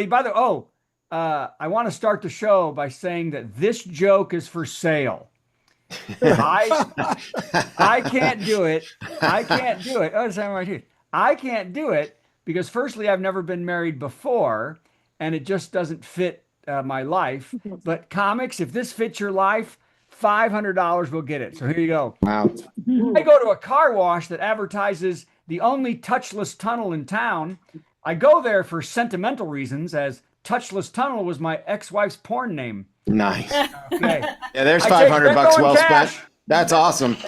Hey, by the way, I want to start the show by saying that this joke is for sale. I I can't do it. I can't do it. Oh, it's on my teeth. I can't do it because, firstly, I've never been married before, and it just doesn't fit my life. But comics, if this fits your life, $500 will get it. So here you go. Wow. I go to a car wash that advertises the only touchless tunnel in town. I go there for sentimental reasons, as Touchless Tunnel was my ex-wife's porn name. Nice. Okay. Yeah, there's I take 500 bucks Venmo well and cash. spent. That's awesome.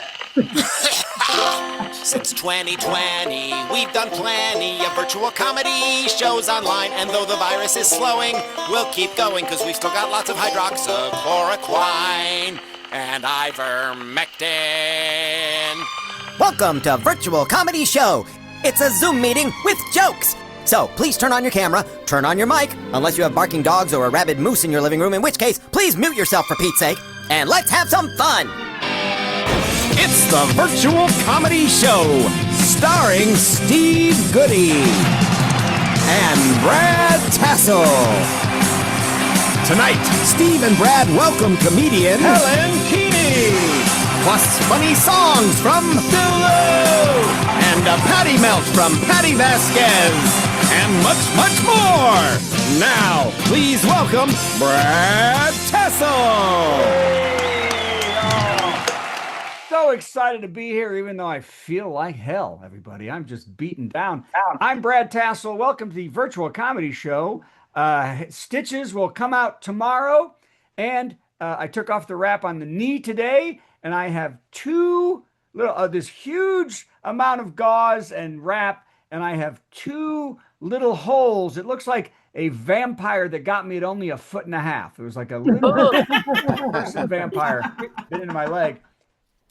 Since 2020, we've done plenty of virtual comedy shows online. And though the virus is slowing, we'll keep going because we've still got lots of hydroxychloroquine and ivermectin. Welcome to Virtual Comedy Show. It's a Zoom meeting with jokes. So please turn on your camera, turn on your mic, unless you have barking dogs or a rabid moose in your living room, in which case, please mute yourself for Pete's sake, and let's have some fun. It's the Virtual Comedy Show, starring Steve Goodie and Brad Tassell. Tonight, Steve and Brad welcome comedian Helen Keaney, plus funny songs from Sulu, and a patty melt from Patti Vasquez, and much, much more. Now, please welcome Brad Tassell. So excited to be here, even though I feel like hell, everybody. I'm just beaten down. I'm Brad Tassell. Welcome to the Virtual Comedy Show. Stitches will come out tomorrow, and I took off the wrap on the knee today, and I have this huge amount of gauze and wrap, and I have two little holes. It looks like a vampire that got me at only 1.5 feet. It was like a little person vampire bit into my leg.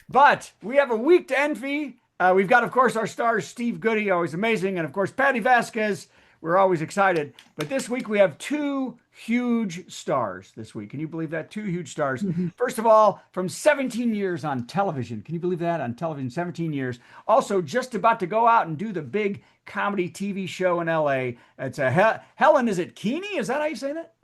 But we have a week to envy. We've got, of course, our stars, Steve Goodie, always amazing, and, of course, Patti Vasquez. We're always excited. But this week we have two huge stars this week. Can you believe that? Two huge stars. First of all, from 17 years on television. Can you believe that? On television, 17 years. Also, just about to go out and do the big comedy TV show in L.A. It's Helen, is it Keaney? Is that how you say that?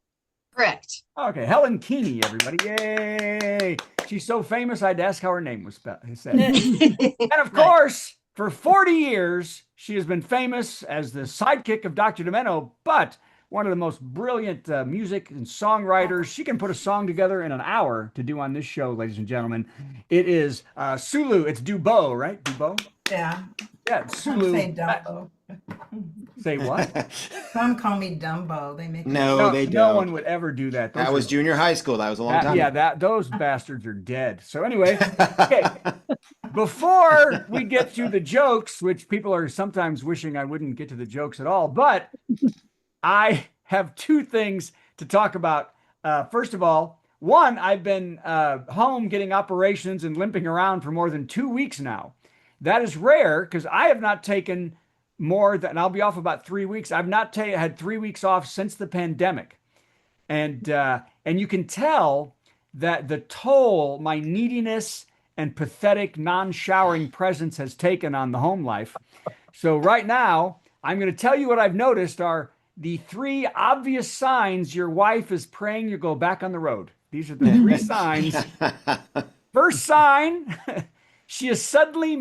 Correct. Okay, Helen Keaney, everybody. Yay! She's so famous, I had to ask how her name was said. And of course, for 40 years, she has been famous as the sidekick of Dr. Demento, but one of the most brilliant music and songwriters. She can put a song together in an hour to do on this show, ladies and gentlemen. It is Sulu. It's Dubow, right? Dubow? Yeah. Yeah, Sulu. Say Dumbo. Say what? Some call me Dumbo. They make No, they don't. No one would ever do that. That was junior high school. That was a long time Yeah, ago. those bastards are dead. So anyway, okay. Before we get to the jokes, which people are sometimes wishing I wouldn't get to the jokes at all, but I have two things to talk about. First of all, one, I've been home getting operations and limping around for more than 2 weeks now. That is rare because I have not taken more than, I'll be off about 3 weeks. I've not had 3 weeks off since the pandemic. And you can tell that the toll my neediness and pathetic non-showering presence has taken on the home life. So right now, I'm going to tell you what I've noticed are the 3 obvious signs your wife is praying you go back on the road. These are the 3 signs. First sign, she is suddenly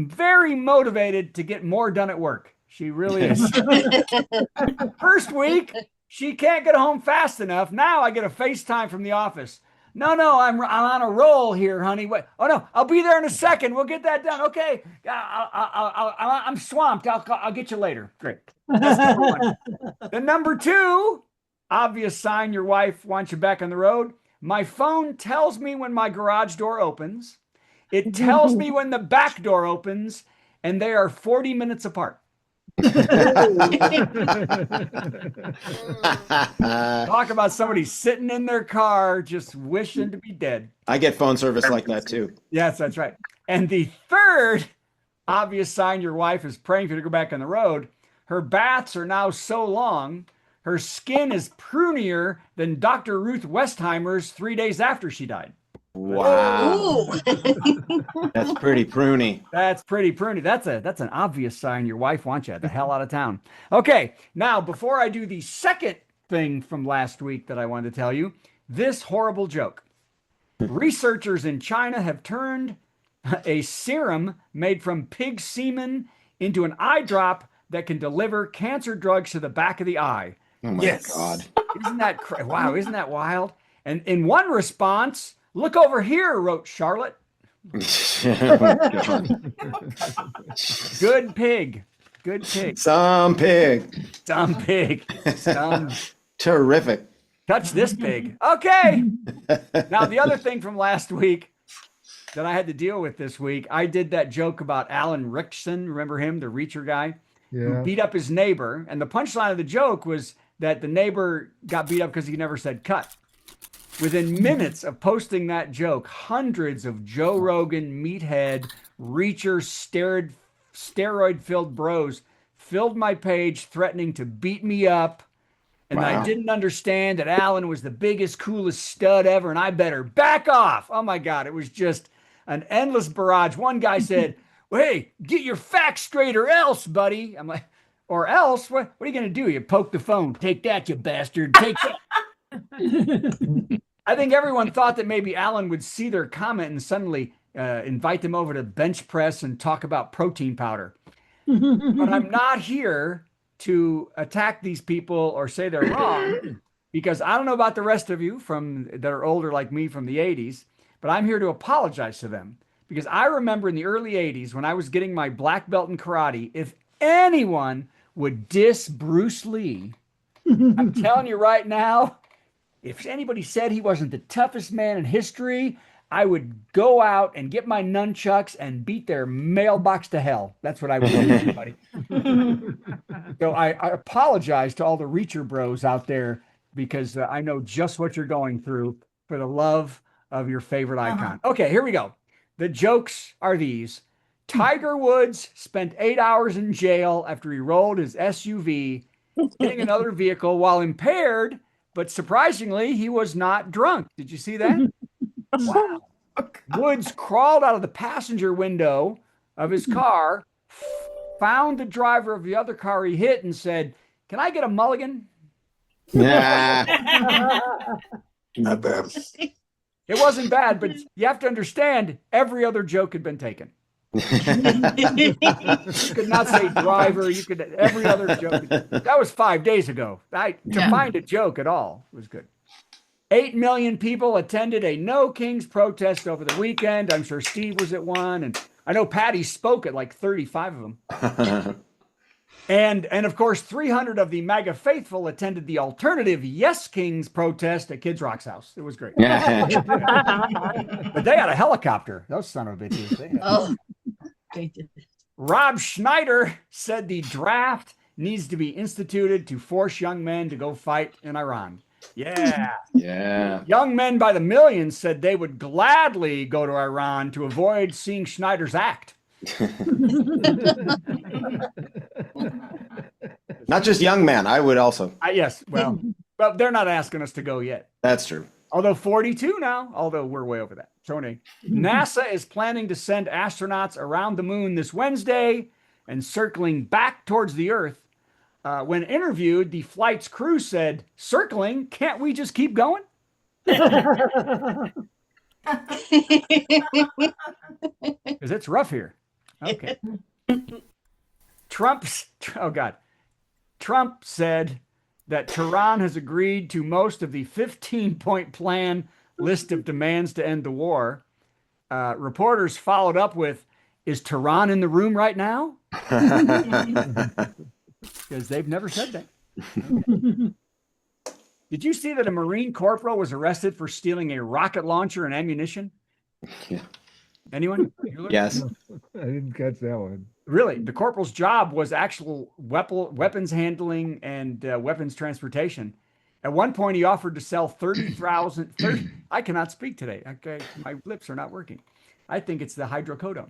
very motivated to get more done at work. She really is. First week, she can't get home fast enough. Now I get a FaceTime from the office. No, I'm on a roll here, honey. Wait. Oh, no, I'll be there in a second. We'll get that done. Okay. I'm swamped. I'll get you later. Great. That's number one. The number 2, obvious sign your wife wants you back on the road. My phone tells me when my garage door opens. It tells me when the back door opens, and they are 40 minutes apart. Talk about somebody sitting in their car just wishing to be dead. I get phone service like that too. Yes, that's right. And the third obvious sign your wife is praying for you to go back on the road, her baths are now so long, her skin is prunier than Dr. Ruth Westheimer's 3 days after she died. Wow. That's pretty pruny. That's pretty pruny. That's an obvious sign your wife wants you the hell out of town. Okay, now before I do the second thing from last week that I wanted to tell you, this horrible joke. Researchers in China have turned a serum made from pig semen into an eye drop that can deliver cancer drugs to the back of the eye. Oh my God. Isn't that wow, isn't that wild? And in one response, look over here, wrote Charlotte. Oh, Good pig. Good pig. some pig. Dumb pig. Dumb. Terrific. Touch this pig. Okay. Now, the other thing from last week that I had to deal with this week, I did that joke about Alan Rickson. Remember him, the Reacher guy? Who beat up his neighbor. And the punchline of the joke was that the neighbor got beat up because he never said cut. Within minutes of posting that joke, hundreds of Joe Rogan, meathead, Reacher, steroid-filled bros filled my page threatening to beat me up. And I didn't understand that Alan was the biggest, coolest stud ever, and I better back off. Oh, my God. It was just an endless barrage. One guy said, well, hey, get your facts straight or else, buddy. I'm like, or else? What are you going to do? You poke the phone. Take that, you bastard. Take that. I think everyone thought that maybe Alan would see their comment and suddenly invite them over to bench press and talk about protein powder. But I'm not here to attack these people or say they're wrong, because I don't know about the rest of you that are older like me from the 80s, but I'm here to apologize to them. Because I remember in the early 80s when I was getting my black belt in karate, if anyone would diss Bruce Lee, I'm telling you right now, if anybody said he wasn't the toughest man in history, I would go out and get my nunchucks and beat their mailbox to hell. That's what I would do to everybody. So I apologize to all the Reacher bros out there, because I know just what you're going through for the love of your favorite icon. Okay, here we go. The jokes are these. Tiger Woods spent 8 hours in jail after he rolled his SUV, hitting another vehicle while impaired, but surprisingly, he was not drunk. Did you see that? Wow. Woods crawled out of the passenger window of his car, found the driver of the other car he hit, and said, "Can I get a mulligan?" Yeah. Not bad. It wasn't bad, but you have to understand, every other joke had been taken. You could not say driver. You could every other joke. That was 5 days ago. To find a joke at all was good. 8 million people attended a No Kings protest over the weekend. I'm sure Steve was at one, and I know Patty spoke at like 35 of them. And of course, 300 of the MAGA faithful attended the alternative Yes Kings protest at Kids Rock's house. It was great. But they had a helicopter. Those son of a bitches. Rob Schneider said the draft needs to be instituted to force young men to go fight in Iran. Yeah. Yeah. Young men by the millions said they would gladly go to Iran to avoid seeing Schneider's act. Not just young men. I would also. Yes. Well, they're not asking us to go yet. That's true. Although 42 now, although we're way over that. So anyway, NASA is planning to send astronauts around the moon this Wednesday and circling back towards the Earth. When interviewed, the flight's crew said, "Circling? Can't we just keep going?" Because it's rough here. Okay. Trump said that Tehran has agreed to most of the 15-point plan list of demands to end the war. Reporters followed up with, "Is Tehran in the room right now?" Because they've never said that. Okay. Did you see that a Marine corporal was arrested for stealing a rocket launcher and ammunition? Yeah. Anyone? Yes. I didn't catch that one. Really, the corporal's job was actual weapons handling and weapons transportation. At one point, he offered to sell 30,000. I cannot speak today. Okay, my lips are not working. I think it's the hydrocodone.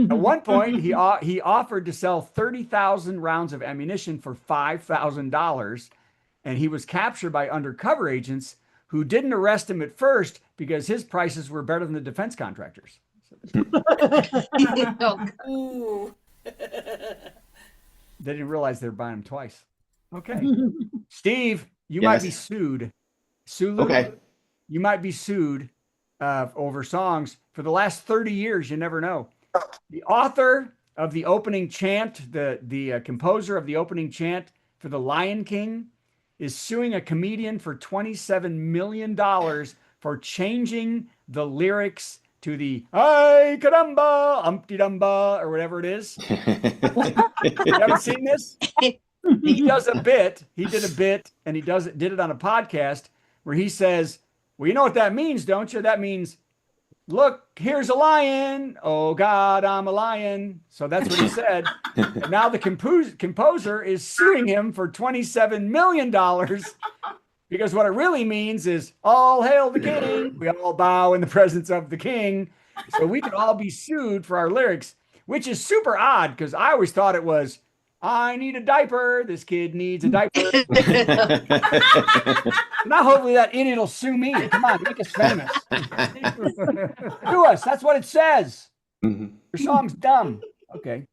At one point, he offered to sell 30,000 rounds of ammunition for $5,000, and he was captured by undercover agents who didn't arrest him at first because his prices were better than the defense contractors. Ooh. They didn't realize they were buying them twice. Okay. Steve, you Yes. might be sued. Sulu, Okay. you might be sued over songs for the last 30 years. You never know. The author of the opening chant, the composer of the opening chant for The Lion King, is suing a comedian for $27 million for changing the lyrics to the "Ay caramba, umpty dumba" or whatever it is. You haven't seen this? He does a bit. He did a bit, and he did it on a podcast where he says, "Well, you know what that means, don't you? That means, look, here's a lion. Oh God, I'm a lion." So that's what he said. And now the composer is suing him for $27 million because what it really means is, "All hail the king. We all bow in the presence of the king." So we could all be sued for our lyrics, which is super odd because I always thought it was, "I need a diaper. This kid needs a diaper." Now, hopefully, that idiot will sue me. Come on, make us famous. Sue us. That's what it says. Your song's dumb. Okay.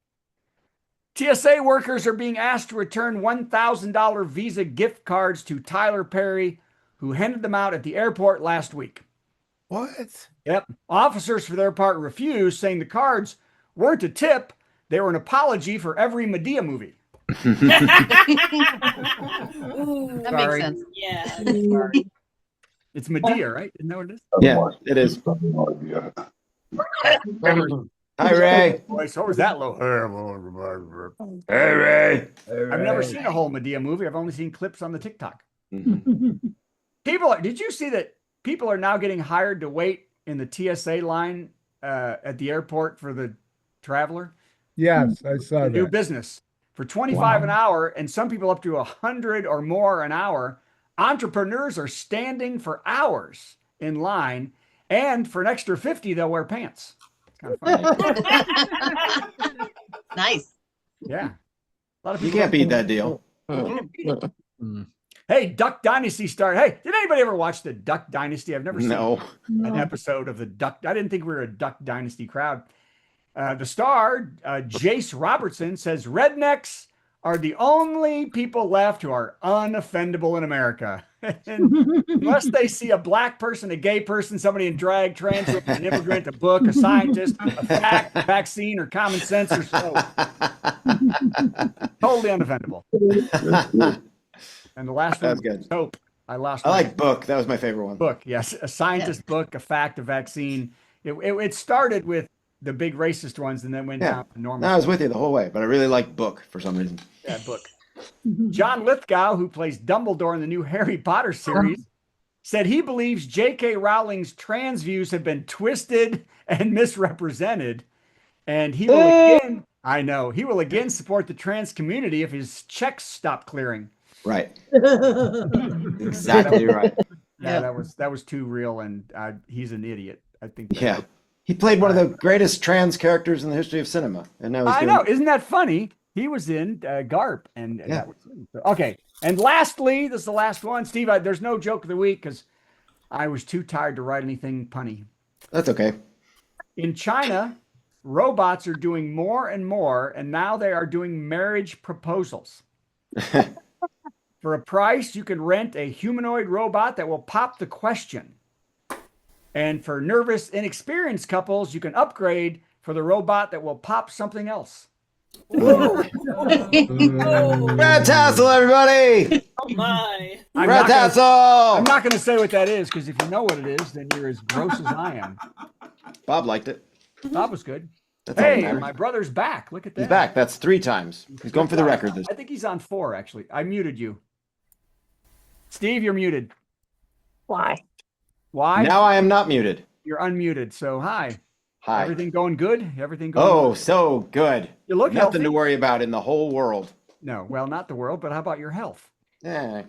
TSA workers are being asked to return $1,000 Visa gift cards to Tyler Perry, who handed them out at the airport last week. What? Yep. Officers, for their part, refused, saying the cards weren't a tip. They were an apology for every Medea movie. Ooh. That Sorry. makes sense. Yeah. Sorry. It's Medea, right? Isn't that what it is? Yeah, it is. Hi, Ray. Voice. What was that low? Hey, Ray. I've never seen a whole Medea movie. I've only seen clips on the TikTok. Mhm. Did you see that people are now getting hired to wait in the TSA line at the airport for the traveler? Yes, I saw To do that. business for 25 an hour, and some people up to 100 or more an hour. Entrepreneurs are standing for hours in line, and for an extra 50, they'll wear pants. It's kind of funny. Nice. Yeah. A lot of You people can't beat that deal. Hey, Duck Dynasty started. Hey, did anybody ever watch the Duck Dynasty? I've never seen No. an episode of the Duck. I didn't think we were a Duck Dynasty crowd. The star, Jace Robertson, says rednecks are the only people left who are unoffendable in America. And unless they see a black person, a gay person, somebody in drag, trans, an immigrant, a book, a scientist, a fact, a vaccine, or common sense or so. Totally unoffendable. And the last one That's was good. soap. I lost I my like book. That was my favorite one. book. Yes, a scientist book, a fact, a vaccine. It started with the big racist ones and then went Yeah. down to normal. No, I was with you the whole way, but I really like book for some reason. That book. John Lithgow, who plays Dumbledore in the new Harry Potter series, said he believes J.K. Rowling's trans views have been twisted and misrepresented. And he will he will again support the trans community if his checks stop clearing. Right. Exactly right. Yeah, that was too real, and he's an idiot. I think. Yeah. He played one of the greatest trans characters in the history of cinema. And now he's I doing know. Isn't that funny? He was in Garp, and that was okay. And lastly, this is the last one, Steve. There's no joke of the week because I was too tired to write anything punny. That's okay. In China, robots are doing more and more, and now they are doing marriage proposals. For a price, you can rent a humanoid robot that will pop the question. And for nervous, inexperienced couples, you can upgrade for the robot that will pop something else. Red Tassell, everybody! Oh my. Red Tassell! I'm not going to say what that is because if you know what it is, then you're as gross as I am. Bob liked it. That was good. That's all that Hey, matters. my brother's back. Look at that. He's back. That's 3 times. He's going for the record this I think he's on 4, actually. I muted you. Steve, you're muted. Why? Why? Now I am not muted. You're unmuted. So, hi. Hi. Everything going good? Everything going Oh, good? so good. You look Nothing healthy. to worry about in the whole world. No, well, not the world, but how about your health? Yeah.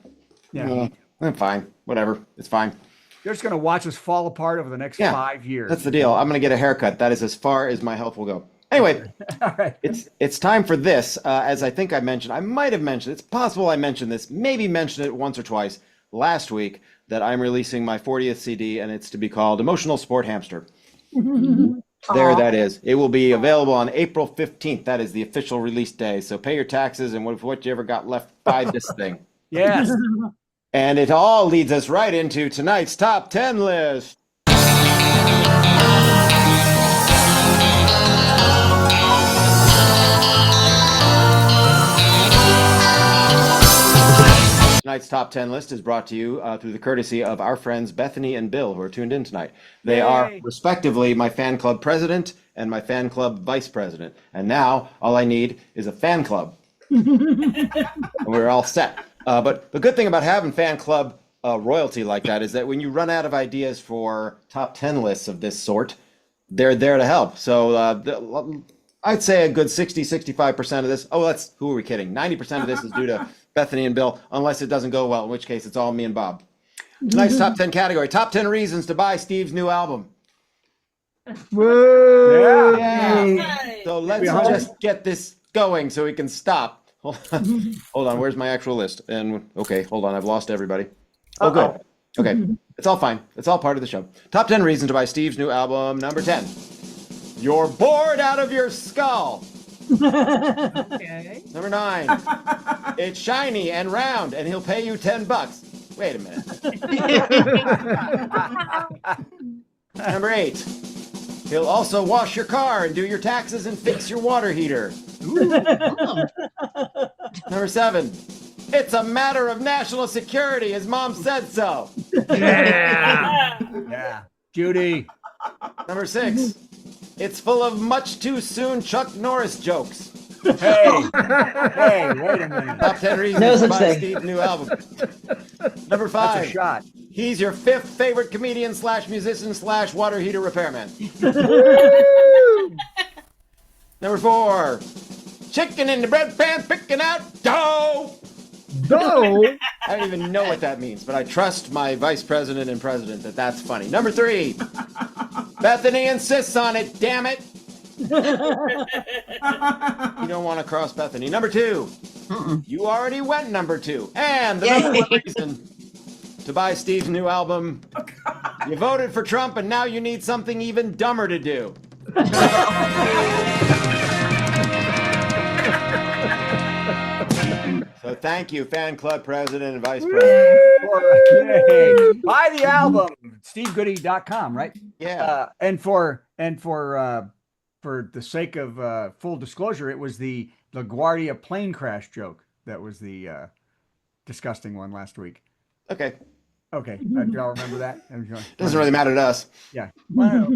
Yeah. I'm fine. Whatever. It's fine. You're just going to watch us fall apart over the next 5 years. That's the deal. I'm going to get a haircut. That is as far as my health will go. Anyway, All right. it's time for this. As I think I mentioned, I might have mentioned, it's possible I mentioned this, maybe mentioned it once or twice, last week that I'm releasing my 40th CD, and it's to be called Emotional Sport Hamster. There that is. It will be available on April 15th. That is the official release day. So pay your taxes and what you ever got left, buy this thing. Yes. And it all leads us right into tonight's top 10 list. Tonight's top 10 list is brought to you through the courtesy of our friends Bethany and Bill, who are tuned in tonight. They are respectively my fan club president and my fan club vice president. And now all I need is a fan club. And we're all set. But the good thing about having fan club royalty like that is that when you run out of ideas for top 10 lists of this sort, they're there to help. So I'd say a good 65% of this. Who are we kidding? 90% of this is due to Bethany and Bill, unless it doesn't go well, in which case it's all me and Bob. Tonight's top 10 category, top 10 reasons to buy Steve's new album. Whoa! Yeah. So let's just get this going so we can stop. Hold on, where's my actual list? And okay, hold on, I've lost everybody. Oh, good. Okay, it's all fine. It's all part of the show. Top 10 reasons to buy Steve's new album, number 10. You're bored out of your skull. Okay. Number 9. It's shiny and round, and he'll pay you $10. Wait a minute. Number 8. He'll also wash your car and do your taxes and fix your water heater. Number 7. It's a matter of national security. His mom said so. Yeah. Yeah. Judy. Number 6. It's full of much too soon Chuck Norris jokes. Hey, wait a minute. Top 10 reasons No to such buy thing. Steve's new album. Number 5. That's a shot. He's your 5th favorite comedian / musician / water heater repairman. Number 4. Chicken in the bread pan picking out dough. No! I don't even know what that means, but I trust my vice president and president that that's funny. Number 3. Bethany insists on it, damn it. You don't want to cross Bethany. Number 2. You already went number 2. And the number 1 reason to buy Steve's new album. You voted for Trump and now you need something even dumber to do. So thank you, fan club president and vice president. Yay. Buy the album, stevegoodie.com, right? Yeah. And for the sake of full disclosure, it was the LaGuardia plane crash joke that was the disgusting one last week. Okay. Okay, do y'all remember that? Doesn't really matter to us. Yeah. Well,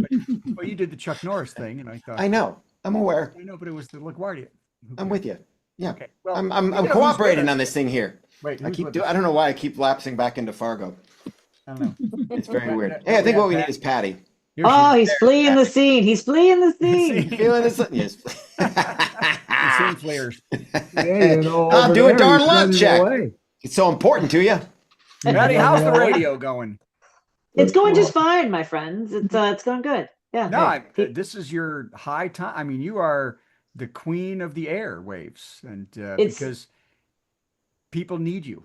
but you did the Chuck Norris thing, and I thought I know. I'm aware. I know, but it was the LaGuardia. I'm with you. Yeah. Okay. Well, I'm cooperating on this thing here. Wait, I don't know why I keep lapsing back into Fargo. I don't know. It's very weird. Hey, I think what we need is Patty. He's fleeing the scene. He's fleeing the scene. Feeling this? Yes. The scene flares. I'll do a darn luck check. It's so important to you. Patty, how's the radio going? It's going just fine, my friends. It's going good. Yeah. No, this is your high time. I mean, you are the queen of the airwaves, and because people need you.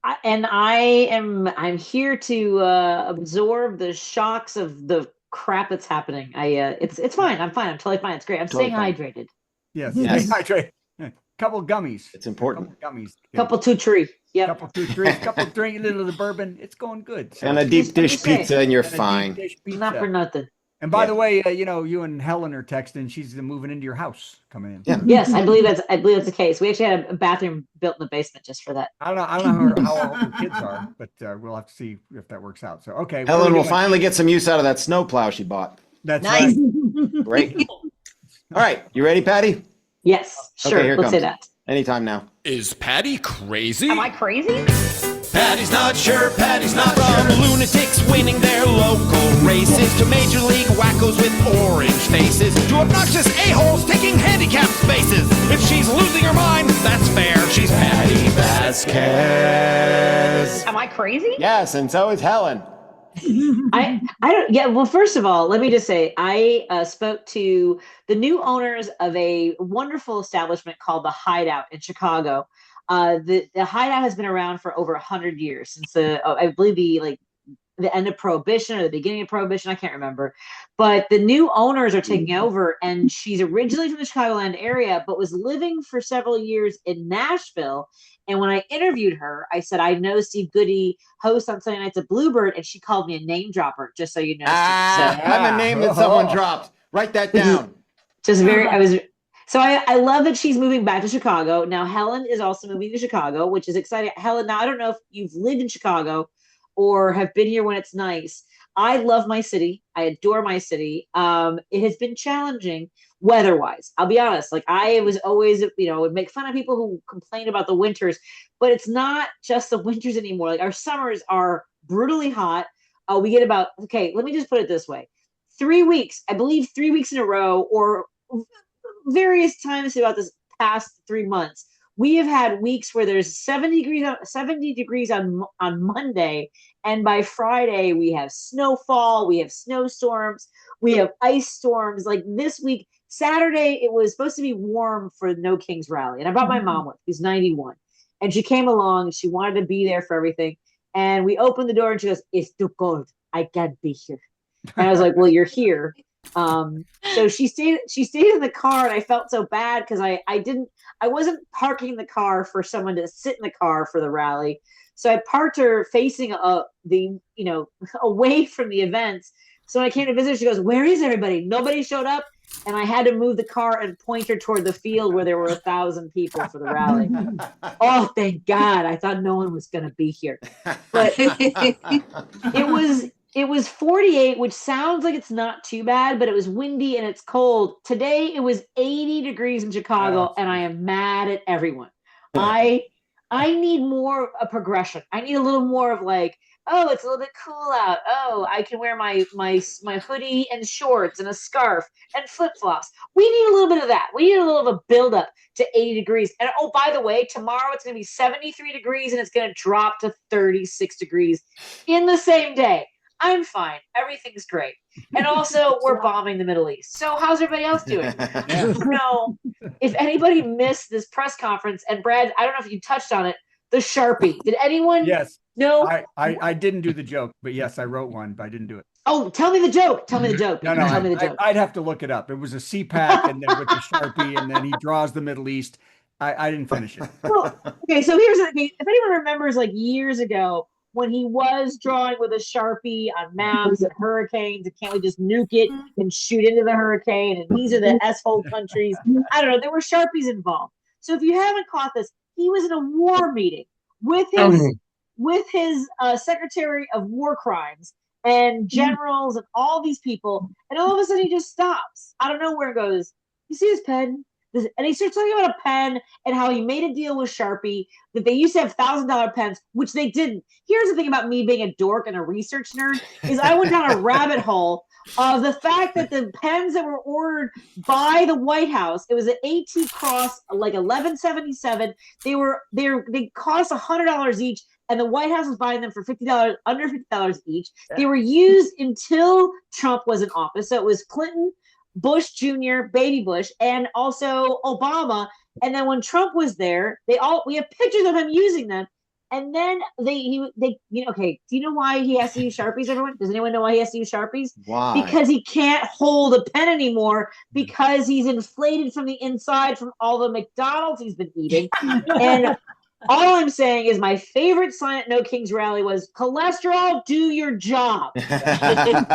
I'm here to absorb the shocks of the crap that's happening. It's fine. I'm fine. I'm totally fine. It's great. I'm staying hydrated. Yes. Yes. Hydrate. Couple gummies. It's important. Couple gummies. Couple 2 tree. Yep. Couple 2 3. Couple drink a little of the bourbon. It's going good. So. And a deep dish Just saying. pizza, and you're And a deep fine. dish pizza. Not for nothing. And by the way, you and Helen are texting. She's moving into your house, coming in. Yeah. Yes, I believe that's the case. We actually had a bathroom built in the basement just for that. I don't know how old the kids are, but we'll have to see if that works out. So okay, Helen will finally get some use out of that snowplow she bought. That's Nice. right. Great. All right, you ready, Patty? Yes, sure. Okay, here Let's say comes. that. Anytime now. Is Patty crazy? Am I crazy? Patty's not sure, Patty's not From lunatics winning their local races to major league wackos with orange faces to obnoxious a-holes taking handicapped spaces. If she's losing her mind, that's fair. She's Patti Vasquez. Am I crazy? Yes, and so is Helen. I don't. Yeah. Well, first of all, let me just say I spoke to the new owners of a wonderful establishment called the Hideout in Chicago. The hideout has been around for over 100 years since I believe the end of Prohibition or the beginning of Prohibition. I can't remember. But the new owners are taking over, and she's originally from the Chicagoland area, but was living for several years in Nashville. And when I interviewed her, I said, I know Steve Goodie hosts on Sunday nights at Bluebird, and she called me a name dropper, just so you know. I'm a name that someone dropped. Write that down. I love that she's moving back to Chicago. Now, Helen is also moving to Chicago, which is exciting. Helen, now I don't know if you've lived in Chicago or have been here when it's nice. I love my city. I adore my city. It has been challenging weather-wise. I'll be honest. Like, I was always, would make fun of people who complain about the winters, but it's not just the winters anymore. Like, our summers are brutally hot. We get let me just put it this way. 3 weeks, I believe 3 weeks in a row, or various times throughout this past 3 months, we have had weeks where there's 70 degrees on Monday, and by Friday we have snowfall, we have snowstorms, we have ice storms. Like this week, Saturday, it was supposed to be warm for No Kings Rally, and I brought my mom with, who's 91, and she came along and she wanted to be there for everything. And we opened the door and she goes, "It's too cold. I can't be here." And I was like, "Well, you're here." So she stayed in the car, and I felt so bad because I wasn't parking the car for someone to sit in the car for the rally. So I parked her facing away from the events. So when I came to visit, she goes, "Where is everybody?" Nobody showed up. And I had to move the car and point her toward the field where there were 1,000 people for the rally. Oh, thank God. I thought no one was going to be here. But it was 48, which sounds like it's not too bad, but it was windy and it's cold. Today, it was 80 degrees in Chicago, and I am mad at everyone. I need more a progression. I need a little more of like, oh, it's a little bit cool out. Oh, I can wear my hoodie and shorts and a scarf and flip-flops. We need a little bit of that. We need a little of a build-up to 80 degrees. And oh, by the way, tomorrow it's going to be 73 degrees and it's going to drop to 36 degrees in the same day. I'm fine. Everything's great. And also, we're bombing the Middle East. So how's everybody else doing? If anybody missed this press conference, and Brad, I don't know if you touched on it, the Sharpie. Did anyone? Yes. No. I didn't do the joke, but yes, I wrote one, but I didn't do it. Oh, tell me the joke. Tell me the joke. No, tell me the joke. I'd have to look it up. It was a CPAC, and then with the Sharpie, and then he draws the Middle East. I didn't finish it. Well, okay, so here's the thing. If anyone remembers, like years ago, when he was drawing with a Sharpie on maps and hurricanes, and can't we just nuke it and shoot into the hurricane? And these are the S-hole countries. I don't know. There were Sharpies involved. So if you haven't caught this, he was in a war meeting with his Secretary of War Crimes and generals and all these people, and all of a sudden he just stops. I don't know where it goes. You see his pen? And he starts talking about a pen and how he made a deal with Sharpie that they used to have $1,000 pens, which they didn't. Here's the thing about me being a dork and a research nerd is I went down a rabbit hole of the fact that the pens that were ordered by the White House, it was an AT Cross, like 1177. They cost $100 each, and the White House was buying them for $50, under $50 each. They were used until Trump was in office. So it was Clinton, Bush Jr., Baby Bush, and also Obama. And then when Trump was there, we have pictures of him using them. And then okay, do you know why he has to use Sharpies, everyone? Does anyone know why he has to use Sharpies? Why? Because he can't hold a pen anymore because he's inflated from the inside from all the McDonald's he's been eating. And all I'm saying is my favorite sign at No Kings Rally was, cholesterol, do your job. I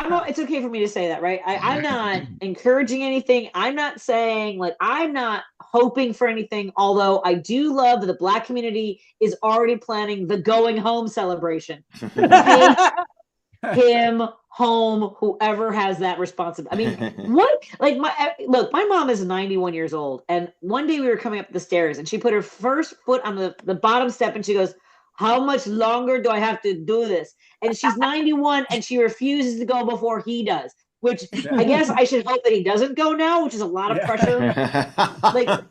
don't know. It's okay for me to say that, right? I'm not encouraging anything. I'm not saying, I'm not hoping for anything, although I do love that the Black community is already planning the going home celebration. Take him home, whoever has that responsibility. I mean, my mom is 91 years old, and one day we were coming up the stairs and she put her first foot on the bottom step and she goes, "How much longer do I have to do this?" And she's 91 and she refuses to go before he does, which I guess I should hope that he doesn't go now, which is a lot of pressure.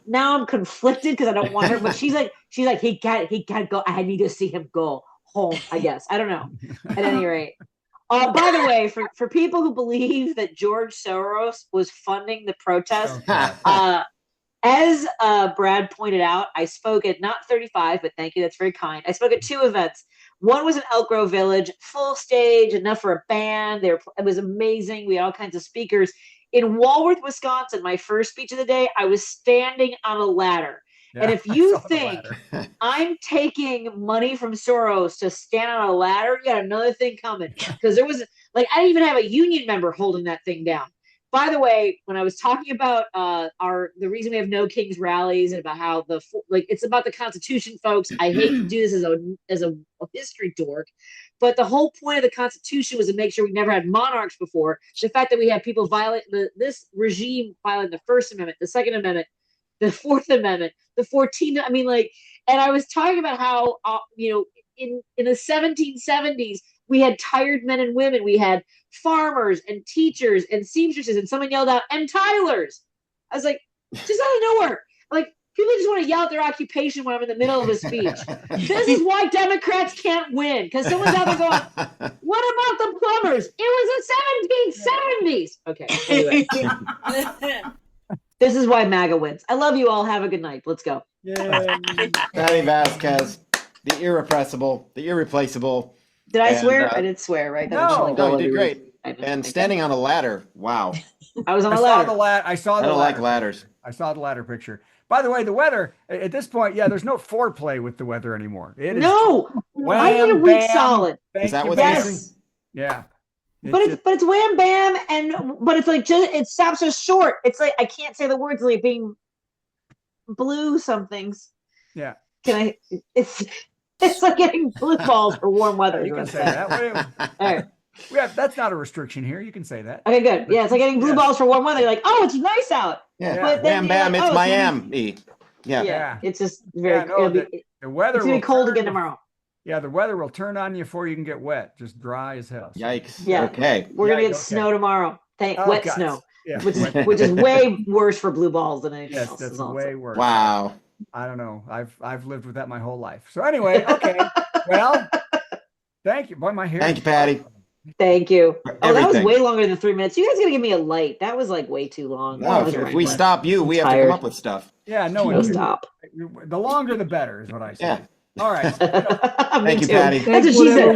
Now I'm conflicted because I don't want her, but she's like, he can't go. I need to see him go home, I guess. I don't know. At any rate, By the way, for people who believe that George Soros was funding the protest, as Brad pointed out, I spoke at not 35, but thank you, that's very kind. I spoke at 2 events. One was in Elk Grove Village, full stage, enough for a band. It was amazing. We had all kinds of speakers. In Walworth, Wisconsin, my first speech of the day, I was standing on a ladder. Yeah, and if you think I'm taking money from Soros to stand on a ladder, you got another thing coming. Because there was, like, I didn't even have a union member holding that thing down. By the way, when I was talking about the reason we have no Kings rallies and about how it's about the Constitution, folks. I hate to do this as a history dork, but the whole point of the Constitution was to make sure we never had monarchs before. The fact that we have people violate this regime violating the First Amendment, the Second Amendment, the Fourth Amendment, the 14th. I mean, and I was talking about how in the 1770s we had tired men and women. We had farmers and teachers and seamstresses, and someone yelled out, "And Tylers." I was like, just out of nowhere. Like, people just want to yell out their occupation when I'm in the middle of a speech. This is why Democrats can't win, because someone's out there going, "What about the plumbers? It was the 1770s." Okay, anyway. This is why MAGA wins. I love you all. Have a good night. Let's go. Patti Vasquez, the irrepressible, the irreplaceable. Did I swear? I did swear, right? No, you did great. And standing on a ladder. Wow. I was on a ladder. I don't like ladders. I saw the ladder picture. By the way, the weather at this point, there's no foreplay with the weather anymore. It is I need a week solid. Is that what you're saying? Yeah. But it's wham bam, but it's like it stops so short. It's like I can't say the words, like being blue somethings. Yeah. Can I? It's like getting blue balls for warm weather. You can say that. All right. That's not a restriction here. You can say that. Okay, good. Yeah, it's like getting blue balls for warm weather. You're like, oh, it's nice out. Yeah. But Wham bam, it's Miami. Yeah. It's just very. The weather. It's gonna be cold again tomorrow. Yeah, the weather will turn on you before you can get wet. Just dry as hell. Yikes. Yeah. Okay. We're gonna get snow tomorrow. Wet snow. Yeah. Which is way worse for blue balls than anything else. That's way worse. Wow. I don't know. I've lived with that my whole life. So anyway, okay. Well, thank you. Boy, my hair. Thank you, Patty. Thank you. Oh, that was way longer than 3 minutes. You guys gotta give me a light. That was like way too long. No, if we stop you, we have to come up with stuff. Yeah, no stop. The longer the better is what I say. Yeah. All right. Thank you, Patty. That's what she said.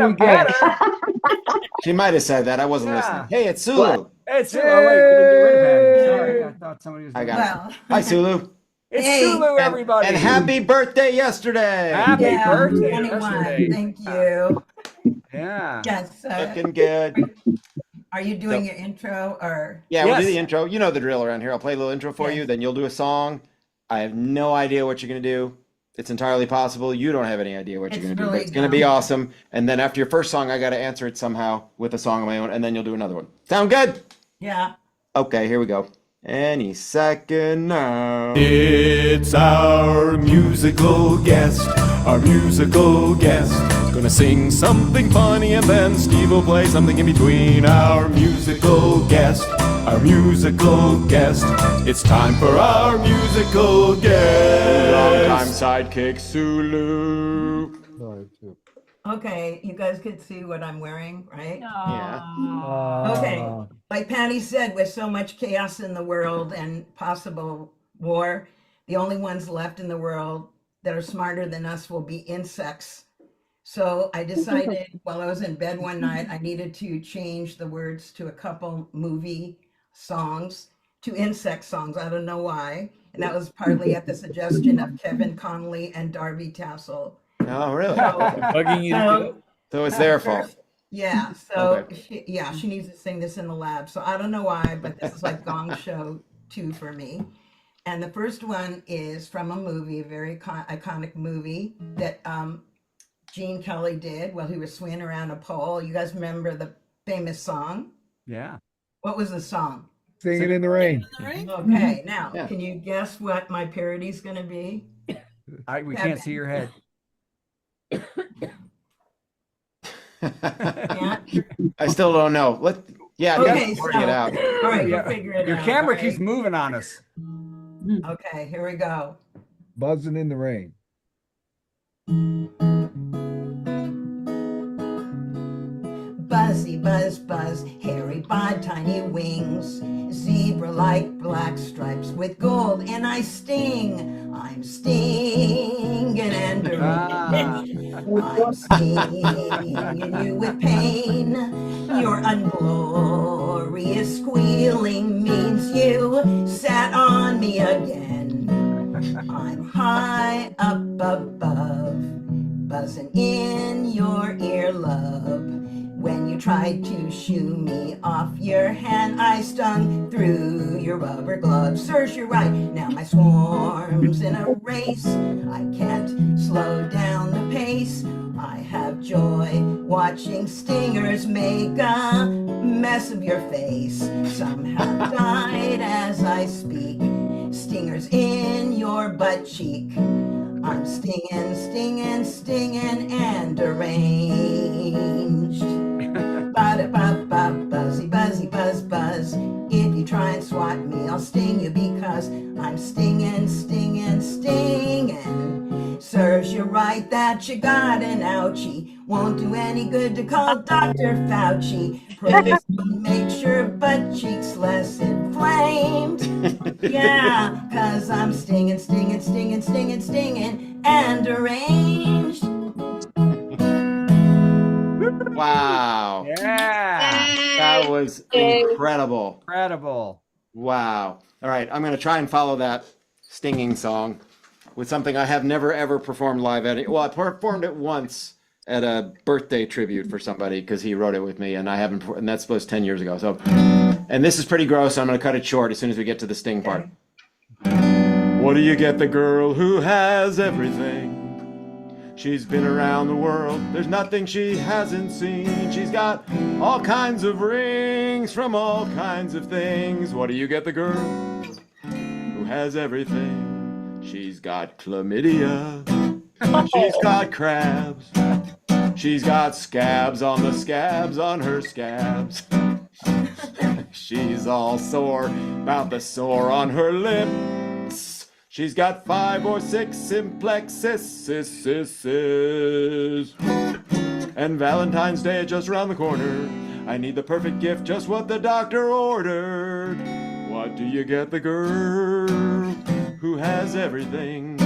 She might have said that. I wasn't listening. Hey, it's Sulu. What? Hey, it's Sulu. Oh, wait, we didn't get rid of Patty. Sorry, I thought somebody was. I got it. Hi, Sulu. It's Sulu, everybody. And happy birthday yesterday. Happy birthday 21. yesterday. Thank you. Yeah. Yes. Looking good. Are you doing your intro or? Yeah, we'll do the intro. You know the drill around here. I'll play a little intro for you. Then you'll do a song. I have no idea what you're going to do. It's entirely possible. You don't have any idea what you're going to do. But it's going to be awesome. And then after your first song, I got to answer it somehow with a song of my own. And then you'll do another one. Sound good? Yeah. Okay, here we go. Any second now. It's our musical guest, gonna sing something funny and then Steve will play something in between. Our musical guest, it's time for our musical guest. Long-time sidekick, Sulu. Okay, you guys can see what I'm wearing, right? Yeah. Okay, like Patty said, with so much chaos in the world and possible war, the only ones left in the world that are smarter than us will be insects. So I decided while I was in bed one night, I needed to change the words to a couple movie songs to insect songs. I don't know why. And that was partly at the suggestion of Kevin Connolly and Darby Tassell. Oh, really? Bugging you to get up? So it's their fault. Yeah. So she needs to sing this in the lab. So I don't know why, but this is like Gong Show 2 for me. And the first one is from a movie, a very iconic movie that Gene Kelly did while he was swinging around a pole. You guys remember the famous song? Yeah. What was the song? Singing in the Rain. Okay. Now, can you guess what my parody's going to be? We can't see your head. I still don't know. Work it out. All right, you'll figure it out. Your camera right? keeps moving on us. Okay, here we go. Buzzing in the Rain. Buzzy, buzz, buzz, hairy bod, tiny wings, zebra-like black stripes with gold, and I sting. I'm stinging and I'm stinging you with pain. Your unglorious squealing means you sat on me again. I'm high up above, buzzing in your ear, love. When you tried to shoo me off your hand, I stung through your rubber glove. Serves you right, now my swarm's in a race. I can't slow down the pace. I have joy watching stingers make a mess of your face. Some have died as I speak. Stingers in your butt cheek. I'm stinging, stinging, stinging, and deranged. Ba-da-ba-ba, buzzy, buzzy, buzz, buzz. If you try and swat me, I'll sting you because I'm stinging, stinging, stinging. Serves you right that you got an ouchie. Won't do any good to call Dr. Fauci. Please make sure butt cheeks less inflamed. Yeah, cause I'm stinging, stinging, stinging, stinging, stinging, and deranged. Wow. Yeah. That was incredible. Incredible. Wow. All right, I'm going to try and follow that stinging song with something I have never ever performed live at. Well, I performed it once at a birthday tribute for somebody because he wrote it with me, and I haven't, and that was 10 years ago. So, and this is pretty gross, so I'm going to cut it short as soon as we get to the sting part. What do you get the girl who has everything? She's been around the world, there's nothing she hasn't seen. She's got all kinds of rings from all kinds of things. What do you get the girl who has everything? She's got chlamydia, she's got crabs, she's got scabs on the scabs on her scabs. She's all sore about the sore on her lips. She's got 5 or 6 simplexes. And Valentine's Day just around the corner. I need the perfect gift, just what the doctor ordered. What do you get the girl who has everything?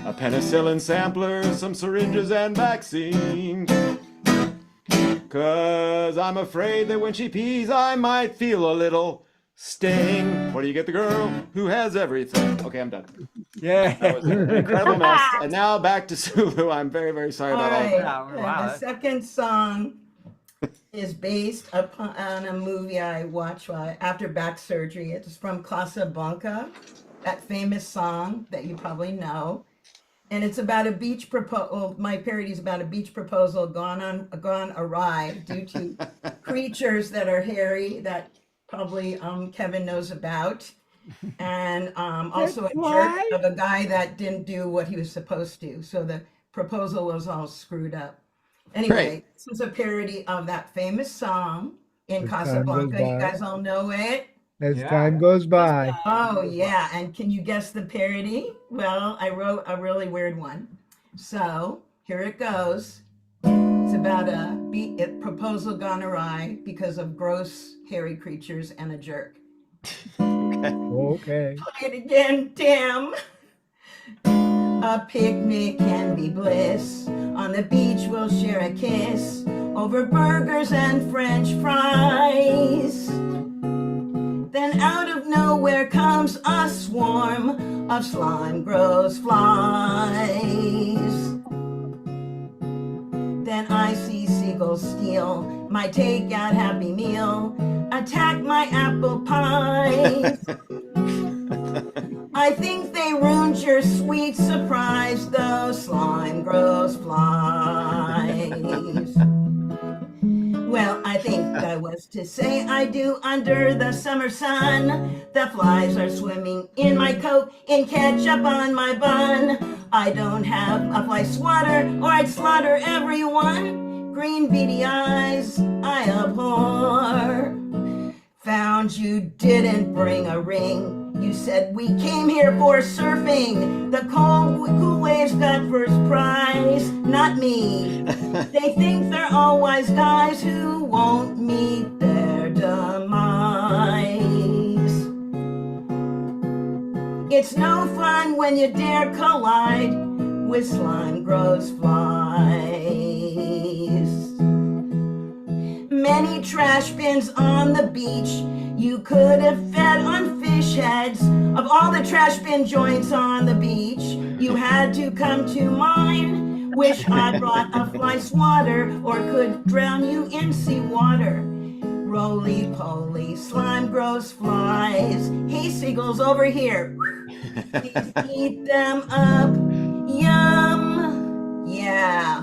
A penicillin sampler, some syringes and vaccine. 'Cause I'm afraid that when she pees I might feel a little sting. What do you get the girl who has everything? Okay, I'm done. Yeah. That was an incredible mess. And now back to Sulu. I'm very, very sorry about all that. Wow. The second song is based upon a movie I watched after back surgery. It's from Casablanca, that famous song that you probably know. And it's about a beach proposal. My parody is about a beach proposal gone awry due to creatures that are hairy that probably Kevin knows about, and also a jerk of a guy that didn't do what he was supposed to. So the proposal was all screwed up. Anyway, This was a parody of that famous song in Casablanca. You guys all know it. As time goes by. Oh yeah, and can you guess the parody? Well, I wrote a really weird one. So here it goes. It's about a proposal gone awry because of gross, hairy creatures and a jerk. Okay. Play it again, Tim. A picnic can be bliss. On the beach we'll share a kiss over burgers and French fries. Then out of nowhere comes a swarm of slime gross flies. Then I see seagulls steal my takeout Happy Meal, attack my apple pies. I think they ruined your sweet surprise, those slime gross flies. Well, I think I was to say I do under the summer sun. The flies are swimming in my coat, in ketchup on my bun. I don't have a fly swatter, or I'd slaughter everyone. Green beady eyes I abhor. Found you didn't bring a ring. You said we came here for surfing. The cool waves got first prize, not me. They think they're all wise guys who won't meet their demise. It's no fun when you dare collide with slime grows flies. Many trash bins on the beach you could have fed on fish heads. Of all the trash bin joints on the beach, you had to come to mine. Wish I brought a fly swatter or could drown you in seawater. Roly-poly, slime grows flies. Hey, seagulls, over here. Please eat them up. Yum. Yeah.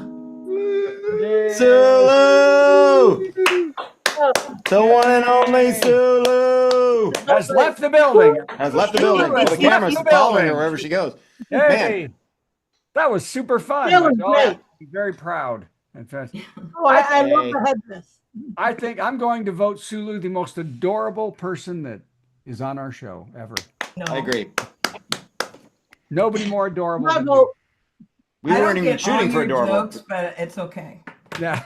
Sulu! The one and only Sulu has left the building. Has left the building. The camera's following her wherever she goes. Hey, Man. that was super fun. That was great. I'm very proud. In fact, Oh, I love the headdress. I think I'm going to vote Sulu the most adorable person that is on our show ever. No. I agree. Nobody more adorable My than you. vote. We I weren't don't even get all shooting for your adorable. jokes, but it's okay. Yeah,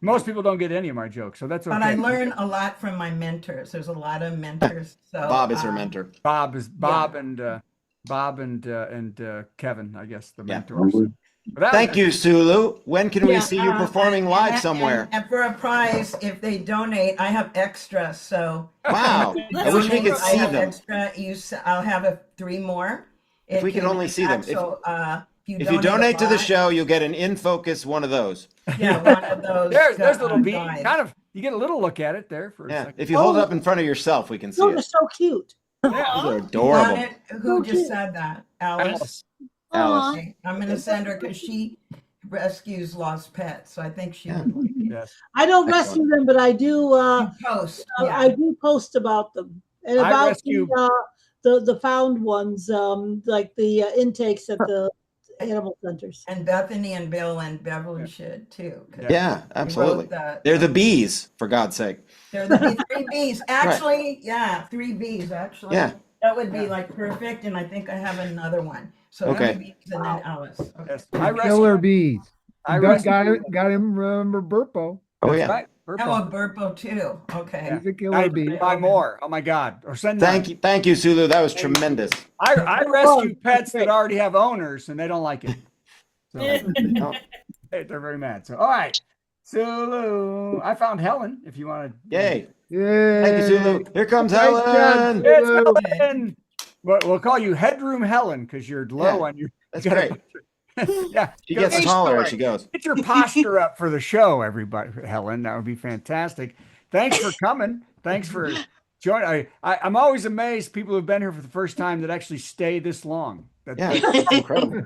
most people don't get any of my jokes, so that's okay. But I learn a lot from my mentors. There's a lot of mentors. So Bob is her mentor. Bob and Kevin, I guess, the mentors. Thank you, Sulu. When can we see you performing live somewhere? And for a prize, if they donate, I have extra. So wow, I wish we could see them. Extra, I'll have 3 more. If we could only see them. If you donate to the show, you'll get an In Focus one of those. Yeah, one of those. There's a little beat. Kind of, you get a little look at it there for a second. If you hold it up in front of yourself, we can see Those are it. so cute. Yeah, they're adorable. Who just said that? Alice. Alice. Okay, I'm going to send her because she rescues lost pets. So I think she would like it. Yes. I don't rescue them, but I do post. I do post about them and I about rescue- the found ones, like the intakes at the animal centers. And Bethany and Bill and Beverly should too. 'cause Yeah, we absolutely. wrote They're the bees, for God's sake. They're the 3 Bs. Actually, yeah, 3 Bs actually. Yeah. That would be like perfect. And I think I have another one. So Okay. 3 Bs and then Alice. Okay. Yes. I Killer rescue. bees. I Got rescue. him. Remember Burpo? Oh, That's yeah. right. Oh, Burpo. Burpo too. Okay. He's a killer bee. Buy more. Oh my God! Or send. Thank you, Sulu. That was tremendous. I rescue pets that already have owners and they don't like it. So, they're very mad. So all right, Sulu. I found Helen. If you want to. Yay! Yay. Thank you, Sulu. Here comes Nice job, Helen. It's Sulu. Helen. We'll call you Headroom Helen because you're low on your. That's great. Yeah, She gets taller as she goes. Get your posture up for the show, everybody. Helen, that would be fantastic. Thanks for coming. Thanks for joining. I'm always amazed people who've been here for the first time that actually stay this long. Yeah, that's incredible.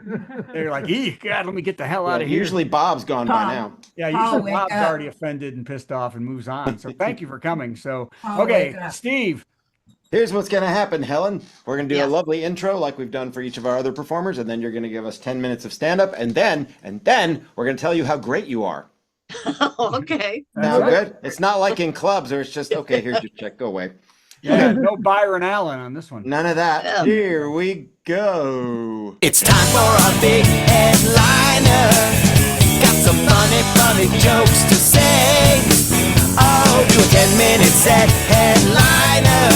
They're like, God, let me get the hell out of here. Usually Bob's gone by now. Yeah, Paul, usually wake Bob's up. already offended and pissed off and moves on. So thank you for coming. So, Paul, okay, wake up. Steve. Here's what's going to happen, Helen. We're going to do a lovely intro like we've done for each of our other performers, and then you're going to give us 10 minutes of stand-up, and then we're going to tell you how great you are. Okay. Sound good? It's not like in clubs where it's just, okay, here's your check, go away. Yeah, no Byron Allen on this one. None of that. Here we go. It's time for a big headliner. Got some funny jokes to say. Oh, do a 10-minute set headliner.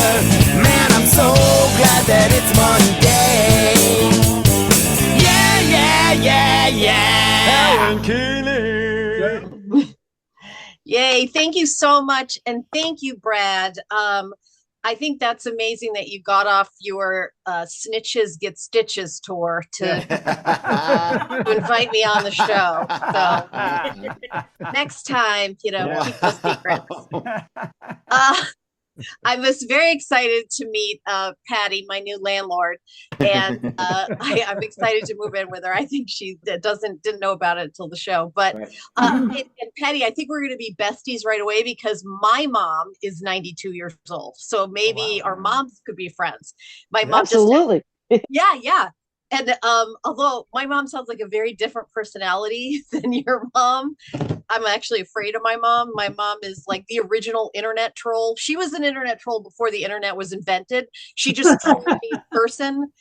Man, I'm so glad that it's Monday. Yeah. Helen Keaney. Yay. Thank you so much. And thank you, Brad. I think that's amazing that you got off your Snitches Get Stitches tour to invite me on the show. So next time, keep those secrets. I was very excited to meet Patti, my new landlord, and I'm excited to move in with her. I think she didn't know about it until the show. But and Patti, I think we're going to be besties right away because my mom is 92 years old, so maybe our moms could be friends. My mom Absolutely. yeah. And although my mom sounds like a very different personality than your mom, I'm actually afraid of my mom. My mom is like the original internet troll. She was an internet troll before the internet was invented. She just trolled me in person.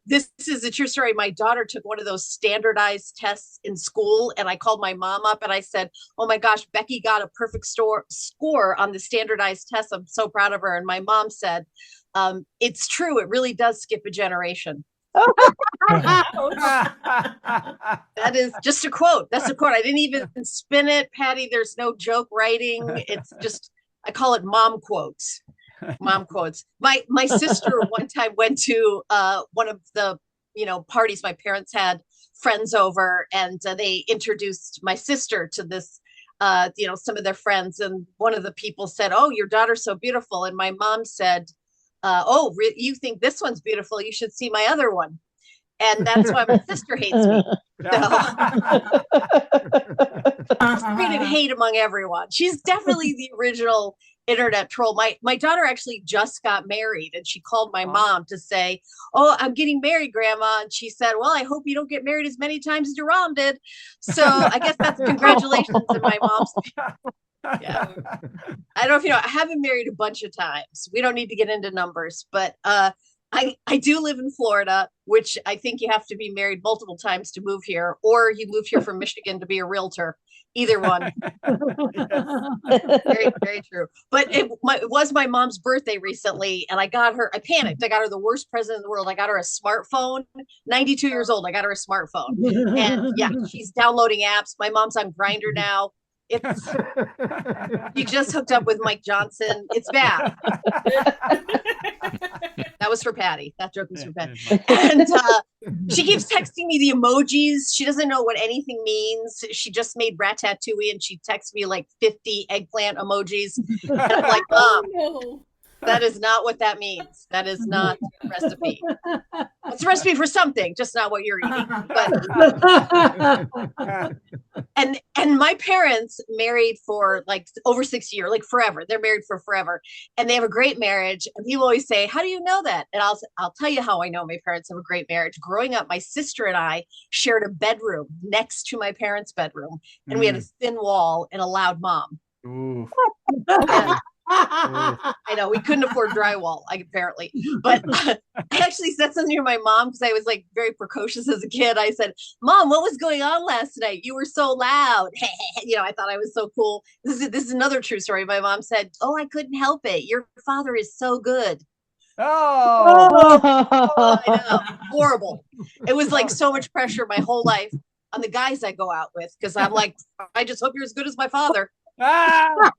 This is a true story. My daughter took one of those standardized tests in school, and I called my mom up and I said, "Oh my gosh, Becky got a perfect score on the standardized test. I'm so proud of her." And my mom said, "It's true. It really does skip a generation." That is just a quote. That's a quote. I didn't even spin it, Patty. There's no joke writing. It's just, I call it mom quotes. Mom quotes. My sister one time went to one of the parties my parents had friends over, and they introduced my sister to this some of their friends, and one of the people said, "Oh, your daughter's so beautiful," and my mom said, you think this one's beautiful? You should see my other one. And that's why my sister hates me. Created hate among everyone. She's definitely the original internet troll. My daughter actually just got married, and she called my mom to say, "Oh, I'm getting married, Grandma." And she said, "Well, I hope you don't get married as many times as your mom did." So I guess that's congratulations in my mom's. Yeah. I don't know if you know, I have been married a bunch of times. We don't need to get into numbers, but I do live in Florida, which I think you have to be married multiple times to move here, or you move here from Michigan to be a realtor. Either one. Very, very true. But it was my mom's birthday recently, and I panicked. I got her the worst present in the world. I got her a smartphone, 92 years old. I got her a smartphone. And yeah, she's downloading apps. My mom's on Grindr now. You just hooked up with Mike Johnson. It's bad. That was for Patty. That joke was for Patty. And she keeps texting me the emojis. She doesn't know what anything means. She just made Ratatouille, and she texts me like 50 eggplant emojis. And I'm like, Mom, that is not what that means. That is not a recipe. It's a recipe for something, just not what you're eating. But and my parents married for like over 6 years, like forever. They're married for forever, and they have a great marriage. And people always say, "How do you know that?" And I'll tell you how I know my parents have a great marriage. Growing up, my sister and I shared a bedroom next to my parents' bedroom, and we had a thin wall and a loud mom. Ooh. I know we couldn't afford drywall, apparently, but I actually said something to my mom because I was like very precocious as a kid. I said, "Mom, what was going on last night? You were so loud." I thought I was so cool. This is another true story. My mom said, "Oh, I couldn't help it. Your father is so good." Oh, I know. Horrible. It was like so much pressure my whole life on the guys I go out with, because I'm like, I just hope you're as good as my father. That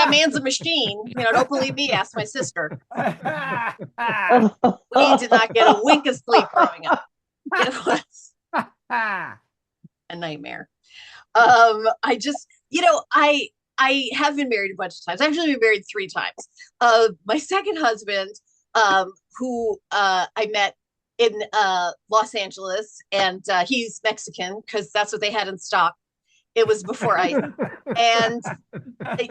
man's a machine. Don't believe me, ask my sister. We did not get a wink of sleep growing up. It was a nightmare. I just, I have been married a bunch of times. I've actually been married 3 times. My second husband, who I met in Los Angeles, and he's Mexican because that's what they had in stock. It was before I, and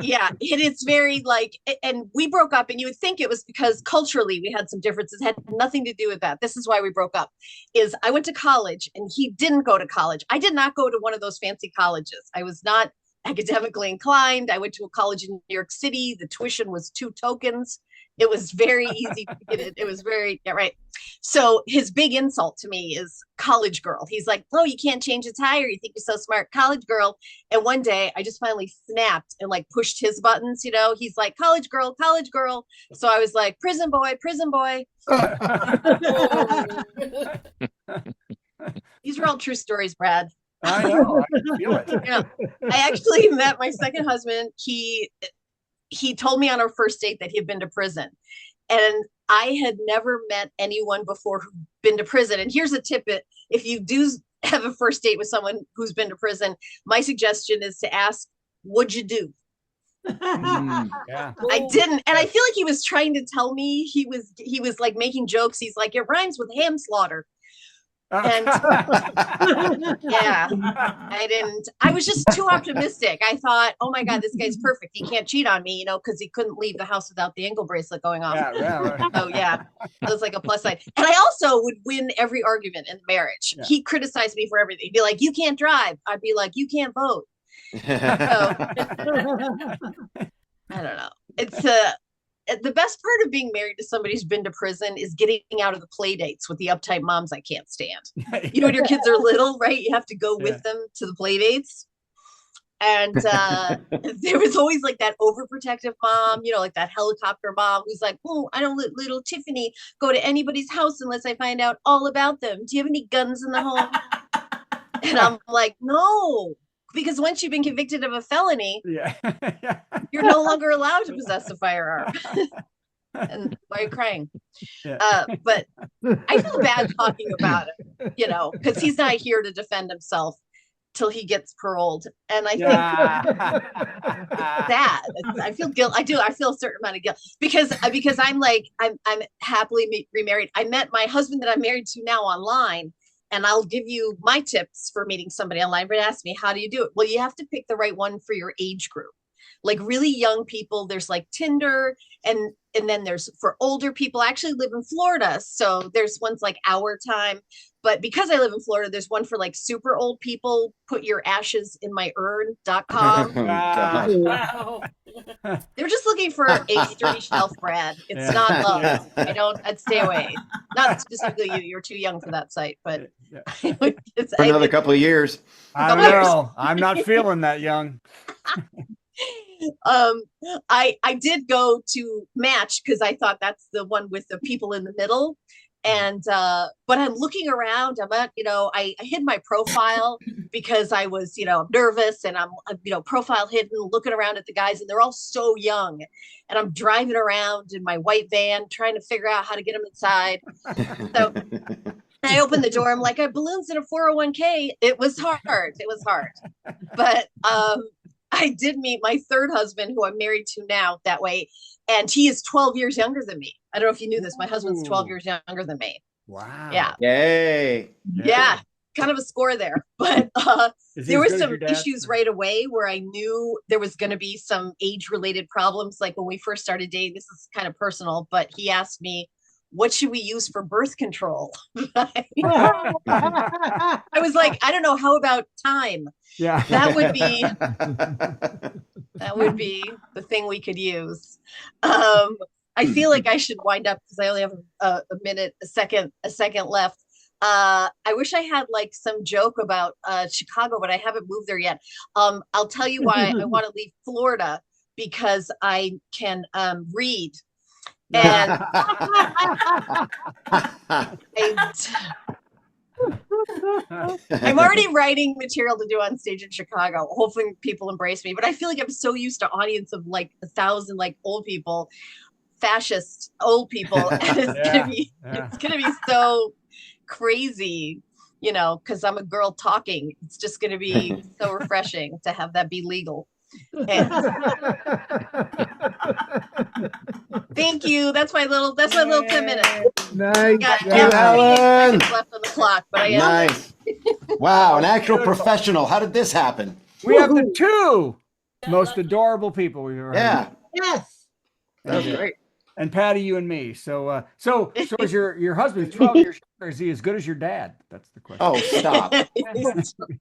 yeah, it's very like, and we broke up, and you would think it was because culturally we had some differences. It had nothing to do with that. This is why we broke up. Is I went to college and he didn't go to college. I did not go to one of those fancy colleges. I was not academically inclined. I went to a college in New York City. The tuition was 2 tokens. It was very easy to get it. It was very, yeah, right. So his big insult to me is college girl. He's like, "Oh, you can't change a tire. You think you're so smart, college girl." And one day I just finally snapped and like pushed his buttons, he's like, college girl, college girl. So I was like, prison boy, prison boy. These are all true stories, Brad. I know. I can feel it. Yeah. I actually met my second husband. He told me on our first date that he had been to prison, and I had never met anyone before who'd been to prison. And here's a tip: if you do have a first date with someone who's been to prison, my suggestion is to ask, "What'd you do?" Yeah. I didn't, and I feel like he was trying to tell me he was like making jokes. He's like, "It rhymes with ham slaughter." And yeah, I didn't. I was just too optimistic. I thought, oh my God, this guy's perfect. He can't cheat on me, you know, because he couldn't leave the house without the ankle bracelet going on. Right. Oh yeah, it was like a plus side. And I also would win every argument in the marriage. Yeah. He criticized me for everything. He'd be like, "You can't drive." I'd be like, "You can't vote." So, I don't know. It's the best part of being married to somebody who's been to prison is getting out of the play dates with the uptight moms I can't stand. You know, when your kids are little, right? You have to go with them to the play dates. And there was always like that overprotective mom, you know, like that helicopter mom who's like, "Oh, I don't let little Tiffany go to anybody's house unless I find out all about them. Do you have any guns in the home?" And I'm like, "No. Because once you've been convicted of a felony, you're no longer allowed to possess a firearm." And why are you crying? But I feel bad talking about it, you know, because he's not here to defend himself till he gets paroled. And I think that I feel guilt. I do. I feel a certain amount of guilt because I'm happily remarried. I met my husband that I'm married to now online. And I'll give you my tips for meeting somebody online. Everybody asks me, how do you do it? Well, you have to pick the right one for your age group. Like really young people, there's like Tinder, and then there's for older people. I actually live in Florida, so there's ones like Our Time. But because I live in Florida, there's one for like super old people. Put your ashes in my urn.com. Wow. They're just looking for a sturdy shelf, Brad. It's not love. I'd stay away. Not specifically you. You're too young for that site, but for another couple of years. I don't know. I'm not feeling that young. I did go to Match because I thought that's the one with the people in the middle. And but I'm looking around. I hid my profile because I was, nervous, and I'm profile hidden, looking around at the guys, and they're all so young. And I'm driving around in my white van trying to figure out how to get them inside. So I opened the door. I'm like, I have balloons in a 401k. It was hard. But I did meet my third husband, who I'm married to now that way. And he is 12 years younger than me. I don't know if you knew this. My husband's 12 years younger than me. Wow. Yeah. Yay. Yeah. Kind of a score there. But there were some issues right away where I knew there was going to be some age-related problems. Like when we first started dating, this is kind of personal, but he asked me, what should we use for birth control? I was like, I don't know. How about time? Yeah. That would be the thing we could use. I feel like I should wind up because I only have a second left. I wish I had like some joke about Chicago, but I haven't moved there yet. I'll tell you why I want to leave Florida, because I can read. And I'm already writing material to do on stage in Chicago, hoping people embrace me. But I feel like I'm so used to audience of like 1,000 like old people, fascist old people, and it's gonna be so crazy, because I'm a girl talking. It's just gonna be so refreshing to have that be legal. And thank you. That's my little 10 minutes. Nice. Got Helen. left on the clock, but I am Nice. Wow, an actual professional. How did this happen? We have the two most adorable people we've ever had. Yes. That was great. And Patty, you and me. So is your husband 12 years younger? Is he as good as your dad? That's the question. Oh, stop.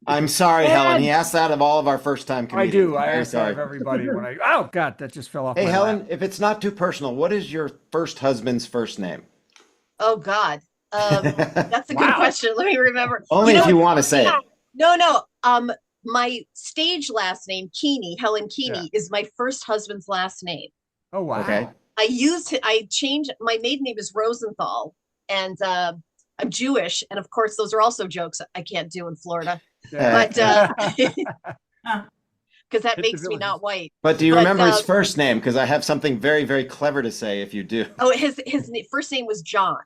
I'm sorry, Helen. He asked that of all of our first-time I comedians. do. I Very ask that of everybody when oh God, that just fell off. Hey, my Helen, lap. if it's not too personal, what is your first husband's first name? Oh God. That's a good question. Let me remember. Only if you want to say it. No. My stage last name, Keaney, Helen Keaney, is my first husband's last name. Oh wow. Okay. I changed, my maiden name is Rosenthal, and I'm Jewish, and of course those are also jokes I can't do in Florida, but because that makes me not white. But do you remember his first name? Because I have something very, very clever to say if you do. Oh, his first name was John.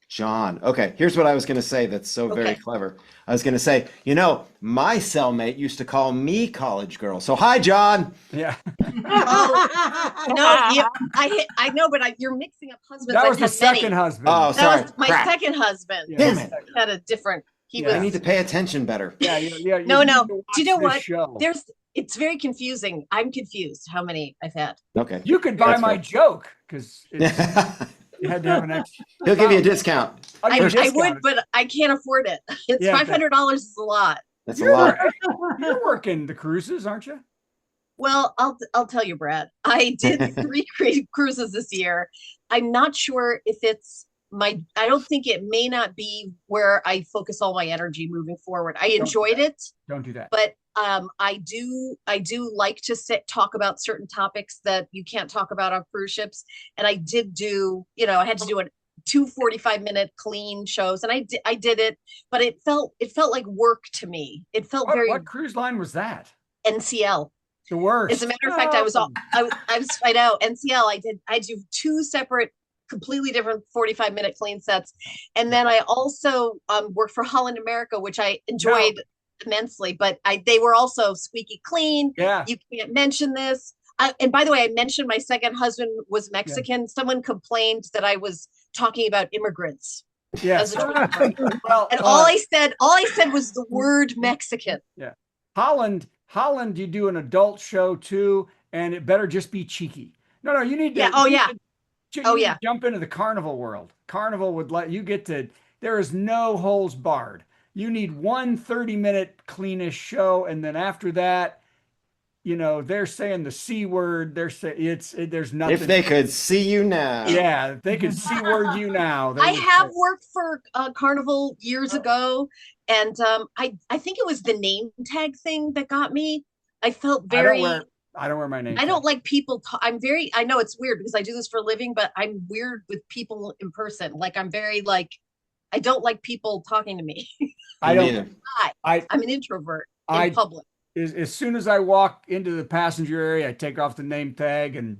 John. Okay, here's what I was going to say that's so very Okay. clever. I was going to say, you know, my cellmate used to call me college girl. So hi, John. Yeah. No, I know, but you're mixing up husbands. That I've was the had second many. husband. Oh, sorry. That was my Crap. second husband. Yeah. Damn it. Had a different. He Yeah. I was. need to pay attention better. Yeah, yeah. No, you no. need to Do you know watch what? this show. It's very confusing. I'm confused how many I've had. Okay. You could buy That's my fair. joke because you He'll had to have an extra. give you a discount. I'll give you a I would, discount. but I can't afford it. It's Yeah, $500 is a lot. That's a lot. You're working the cruises, aren't you? Well, I'll tell you, Brad. I did 3 cruises this year. I'm not sure if it's I don't think it may not be where I focus all my energy moving forward. I enjoyed it, Don't do that. but I do like to talk about certain topics that you can't talk about on cruise ships. And I did do, I had to do 2 45-minute clean shows, and I did it, but it felt like work to me. It felt very What cruise line was that? NCL. The worst. As a matter of fact, I know NCL. I do 2 separate, completely different 45-minute clean sets, and then I also worked for Holland America, which I enjoyed immensely. But they were also squeaky clean. Yeah. You can't mention this. And by the way, I mentioned my second husband was Mexican. Yeah. Someone complained that I was talking about immigrants. Yes. Well, and all I said was the word Mexican. Yeah. Holland, you do an adult show too, and it better just be cheeky. No, you need to. Yeah. Oh yeah. You need to jump into the carnival world. Carnival would let you get to. There is no holes barred. You need 1 30-minute cleanish show, and then after that, they're saying the C word. They're saying there's nothing. If they could see you now. Yeah, if they could C word you now. I have worked for Carnival years ago, and I think it was the name tag thing that got me. I felt very. I don't wear my name. I don't like people. I know it's weird because I do this for a living, but I'm weird with people in person. Like I'm very I don't like people talking to me. I don't. I'm an introvert in public. As soon as I walk into the passenger area, I take off the name tag and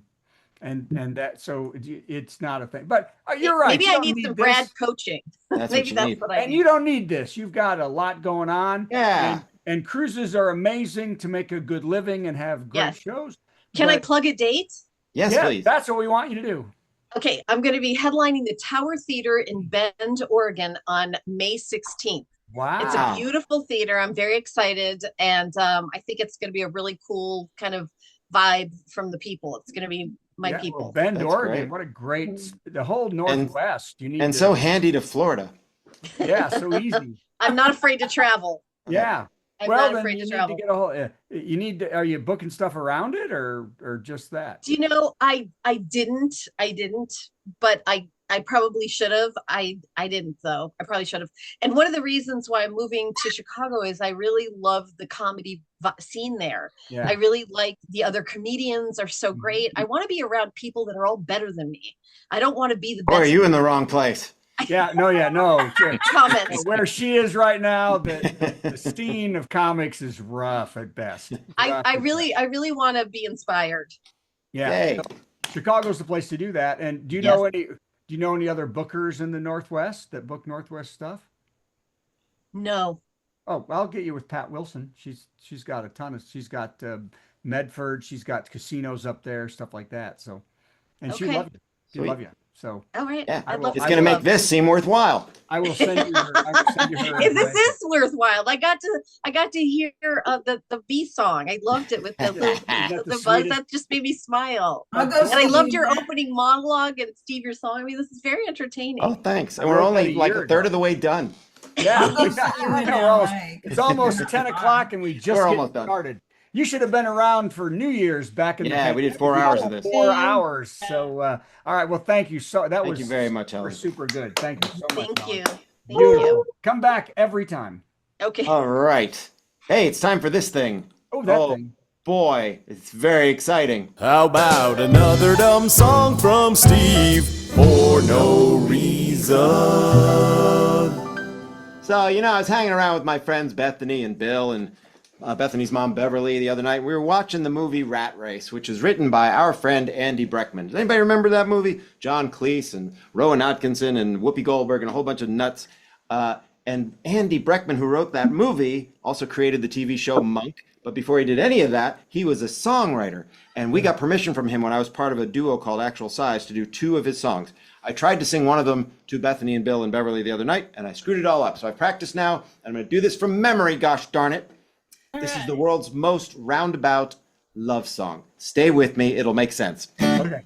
that, so it's not a thing. But you're right. Maybe I need some Brad coaching. Maybe that's what I need. And you don't need this. You've got a lot going on. Yeah. And cruises are amazing to make a good living and have great shows. Can I plug a date? Yes, please. That's what we want you to do. Okay, I'm going to be headlining the Tower Theater in Bend, Oregon on May 16th. Wow. It's a beautiful theater. I'm very excited. And I think it's going to be a really cool kind of vibe from the people. It's going to be my people. Well, Bend, That's Oregon. great. What a great, the whole Northwest. So handy to Florida. Yeah, so easy. I'm not afraid to travel. Yeah. I'm well, not then afraid you to need travel. to get a whole. Are you booking stuff around it or just that? Do you know, I didn't, but I probably should have. I didn't though. I probably should have. And one of the reasons why I'm moving to Chicago is I really love the comedy scene there. Yeah. I really like the other comedians are so great. I want to be around people that are all better than me. I don't want to be the best. Or are you in the wrong place? Yeah, no. Comments. Where she is right now, the scene of comics is rough at best. I really want to be inspired. Yeah. Hey. Chicago's the place to do that. And do you know any other bookers in the Northwest that book Northwest stuff? No. Oh, I'll get you with Pat Wilson. She's got a ton of. She's got Medford. She's got casinos up there, stuff like that. So, and she love you. She love you. So. All right. Yeah. It's going to make this seem worthwhile. I will send you her. This is worthwhile. I got to hear the B song. I loved it with the buzz. That just made me smile. And I loved your opening monologue and Steve, your song. I mean, this is very entertaining. Oh, thanks. And we're only like a third of the way done. Yeah. It's almost 10 o'clock and we just almost started. You should have been around for New Year's back in the Yeah, we did 4 hours of this. 4 hours. So, all right. Well, thank you. Thank you very much, Helen. Super good. Thank you so much. Thank you. Thank you. Come back every time. Okay. All right. Hey, it's time for this thing. Oh, that thing. Boy, it's very exciting. How about another dumb song from Steve for no reason? So, I was hanging around with my friends Bethany and Bill, and Bethany's mom, Beverly, the other night. We were watching the movie Rat Race, which is written by our friend Andy Breckman. Does anybody remember that movie? John Cleese and Rowan Atkinson and Whoopi Goldberg and a whole bunch of nuts. And Andy Breckman, who wrote that movie, also created the TV show Monk. But before he did any of that, he was a songwriter. And we got permission from him when I was part of a duo called Actual Size to do 2 of his songs. I tried to sing one of them to Bethany and Bill and Beverly the other night, and I screwed it all up. So I practiced now, and I'm going to do this from memory, gosh darn it. This is the world's most roundabout love song. Stay with me, it'll make sense. Okay.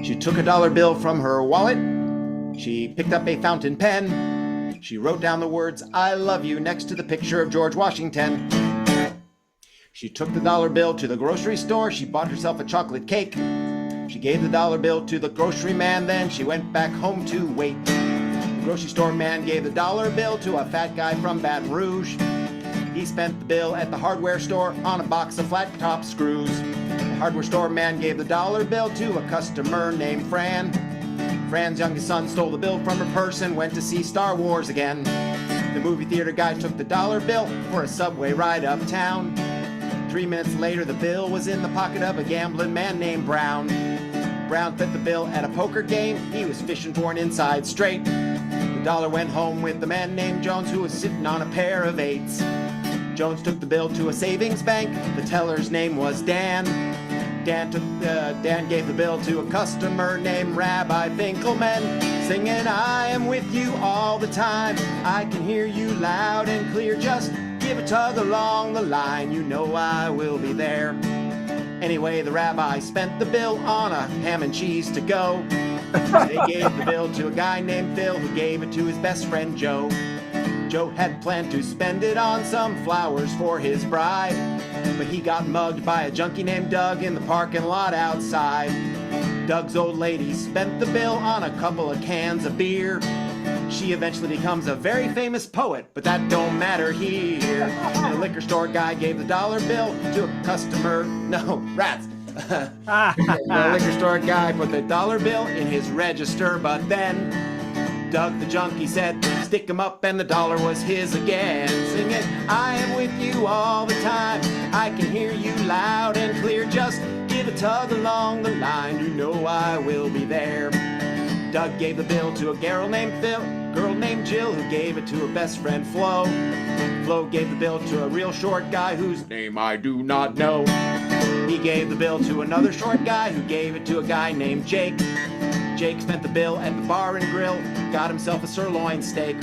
She took a dollar bill from her wallet. She picked up a fountain pen. She wrote down the words, I love you, next to the picture of George Washington. She took the dollar bill to the grocery store. She bought herself a chocolate cake. She gave the dollar bill to the grocery man. Then she went back home to wait. The grocery store man gave the dollar bill to a fat guy from Baton Rouge. He spent the bill at the hardware store on a box of flat top screws. The hardware store man gave the dollar bill to a customer named Fran. Fran's youngest son stole the bill from her purse and went to see Star Wars again. The movie theater guy took the dollar bill for a subway ride uptown. 3 minutes later, the bill was in the pocket of a gambling man named Brown. Brown fit the bill at a poker game. He was fishing for an inside straight. The dollar went home with the man named Jones, who was sitting on a pair of 8s. Jones took the bill to a savings bank. The teller's name was Dan. Dan gave the bill to a customer named Rabbi Finkelman, singing, I am with you all the time. I can hear you loud and clear. Just give a tug along the line. You know I will be there. Anyway, the rabbi spent the bill on a ham and cheese to go. They gave the bill to a guy named Phil, who gave it to his best friend Joe. Joe had planned to spend it on some flowers for his bride, but he got mugged by a junkie named Doug in the parking lot outside. Doug's old lady spent the bill on a couple of cans of beer. She eventually becomes a very famous poet, but that don't matter here. The liquor store guy gave the dollar bill to a customer. No, rats. The liquor store guy put the dollar bill in his register, but then Doug the junkie said, stick him up, and the dollar was his again. Singing, I am with you all the time. I can hear you loud and clear. Just give a tug along the line. You know I will be there. Doug gave the bill to a girl named Jill, who gave it to her best friend Flo. Flo gave the bill to a real short guy whose name I do not know. He gave the bill to another short guy who gave it to a guy named Jake. Jake spent the bill at the bar and grill, got himself a sirloin steak.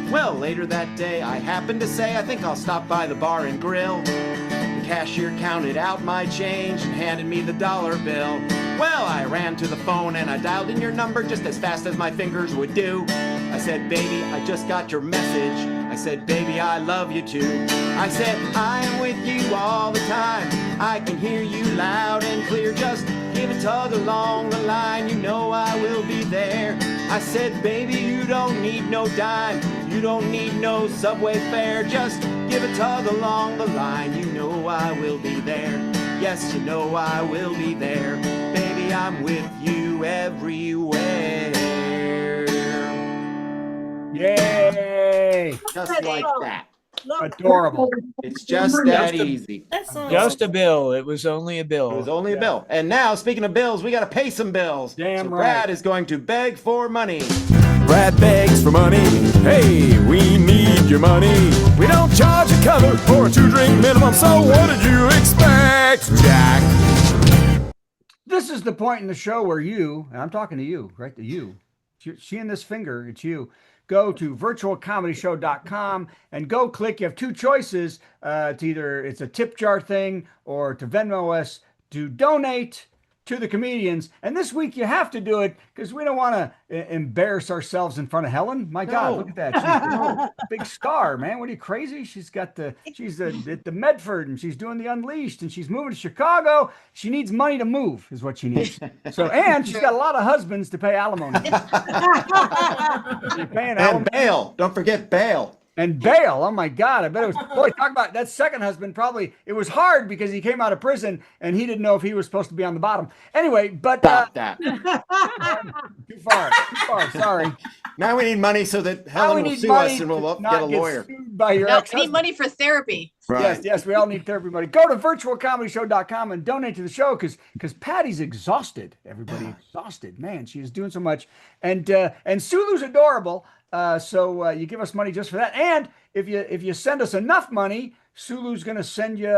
Well, later that day, I happened to say, I think I'll stop by the bar and grill. The cashier counted out my change and handed me the dollar bill. Well, I ran to the phone and I dialed in your number just as fast as my fingers would do. I said, baby, I just got your message. I said, baby, I love you too. I said, I am with you all the time. I can hear you loud and clear. Just give a tug along the line. You know I will be there. I said, baby, you don't need no dime. You don't need no subway fare. Just give a tug along the line. You know I will be there. Yes, you know I will be there. Baby, I'm with you everywhere. Yay! Just like that. Adorable. It's just that easy. Just a bill. It was only a bill. It was only a bill. And now, speaking of bills, we got to pay some bills. Damn so right. Brad is going to beg for money. Brad begs for money. Hey, we need your money. We don't charge a cover for a 2-drink minimum, so what did you expect, Jack? This is the point in the show where you, and I'm talking to you, right? To you. She and this finger, it's you. Go to virtualcomedyshow.com and go click. You have 2 choices. To either it's a tip jar thing or to Venmo us to donate to the comedians. And this week you have to do it because we don't want to embarrass ourselves in front of Helen. My God, look at that. She's a big star, man. What are you, crazy? She's at the Medford and she's doing the Unleashed and she's moving to Chicago. She needs money to move is what she needs. So, and she's got a lot of husbands to pay alimony. You're paying And alimony. bail. Don't forget bail. And bail. Oh my God. I bet it was, boy, talk about that second husband. Probably it was hard because he came out of prison and he didn't know if he was supposed to be on the bottom. Anyway, but Stop that. too far. Sorry. Now we need money so that Helen will sue us and we'll get a lawyer. by your No, I ex-husband. need money for therapy. Yes, yes, we all need therapy money. Go to virtualcomedyshow.com and donate to the show because Patty's exhausted. Everybody exhausted. Man, she is doing so much. And Sulu's adorable. So you give us money just for that. And if you send us enough money, Sulu's gonna send you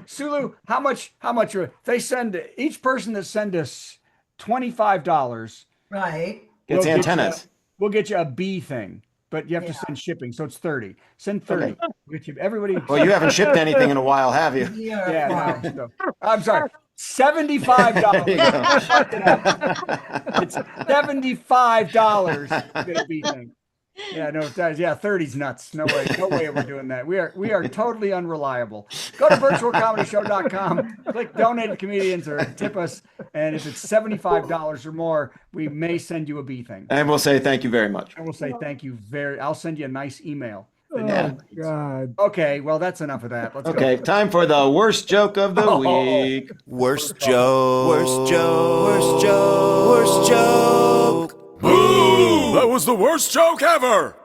Sulu, how much they send each person that send us $25. Right. It's antennas. We'll get you a bee thing. But you have to send shipping, so it's 30. Send 30. Okay. We'll get you everybody. Well, you haven't shipped anything in a while, have you? Yeah, no, I'm sorry. $75. It's $75 to get a bee thing. Yeah, no, it does. Yeah, 30's nuts. No way we're doing that. We are totally unreliable. Go to virtualcomedyshow.com, click donate to comedians or tip us, and if it's $75 or more, we may send you a bee thing. And we'll say thank you very much. And we'll say thank you I'll send you a nice email. Oh, God. Okay, well, that's enough of that. Let's Okay, go. time for the worst joke of the week. Worst joke. Worst joke. Worst joke. Worst joke. Boo! That was the worst joke ever!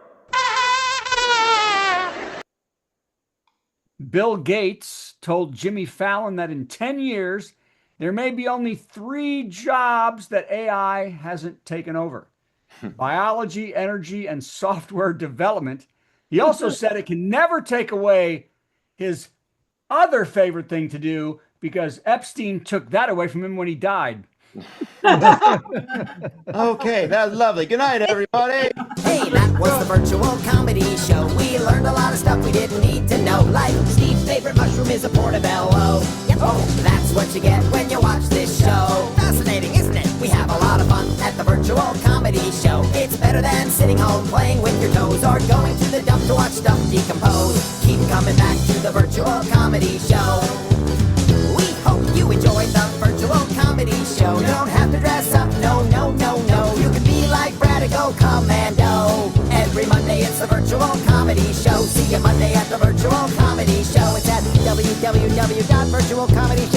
Bill Gates told Jimmy Fallon that in 10 years, there may be only 3 jobs that AI hasn't taken over: biology, energy, and software development. He also said it can never take away his other favorite thing to do because Epstein took that away from him when he died. Okay, that's lovely. Good night, everybody. Hey, that was the virtual comedy show. We learned a lot of stuff we didn't need to know. Like Steve's favorite mushroom is a portobello. Yep. Oh, that's what you get when you watch this show. Fascinating, isn't it? We have a lot of fun at the virtual comedy show. It's better than sitting home playing with your toes or going to the dump to watch stuff decompose. Keep coming back to the virtual comedy show. We hope you enjoyed the virtual comedy show. You don't have to dress up, no, no, no, no. You can be like Brad and go commando. Every Monday it's the virtual comedy show. See you Monday at the virtual comedy show. It's at www.virtualcomedyshow.com.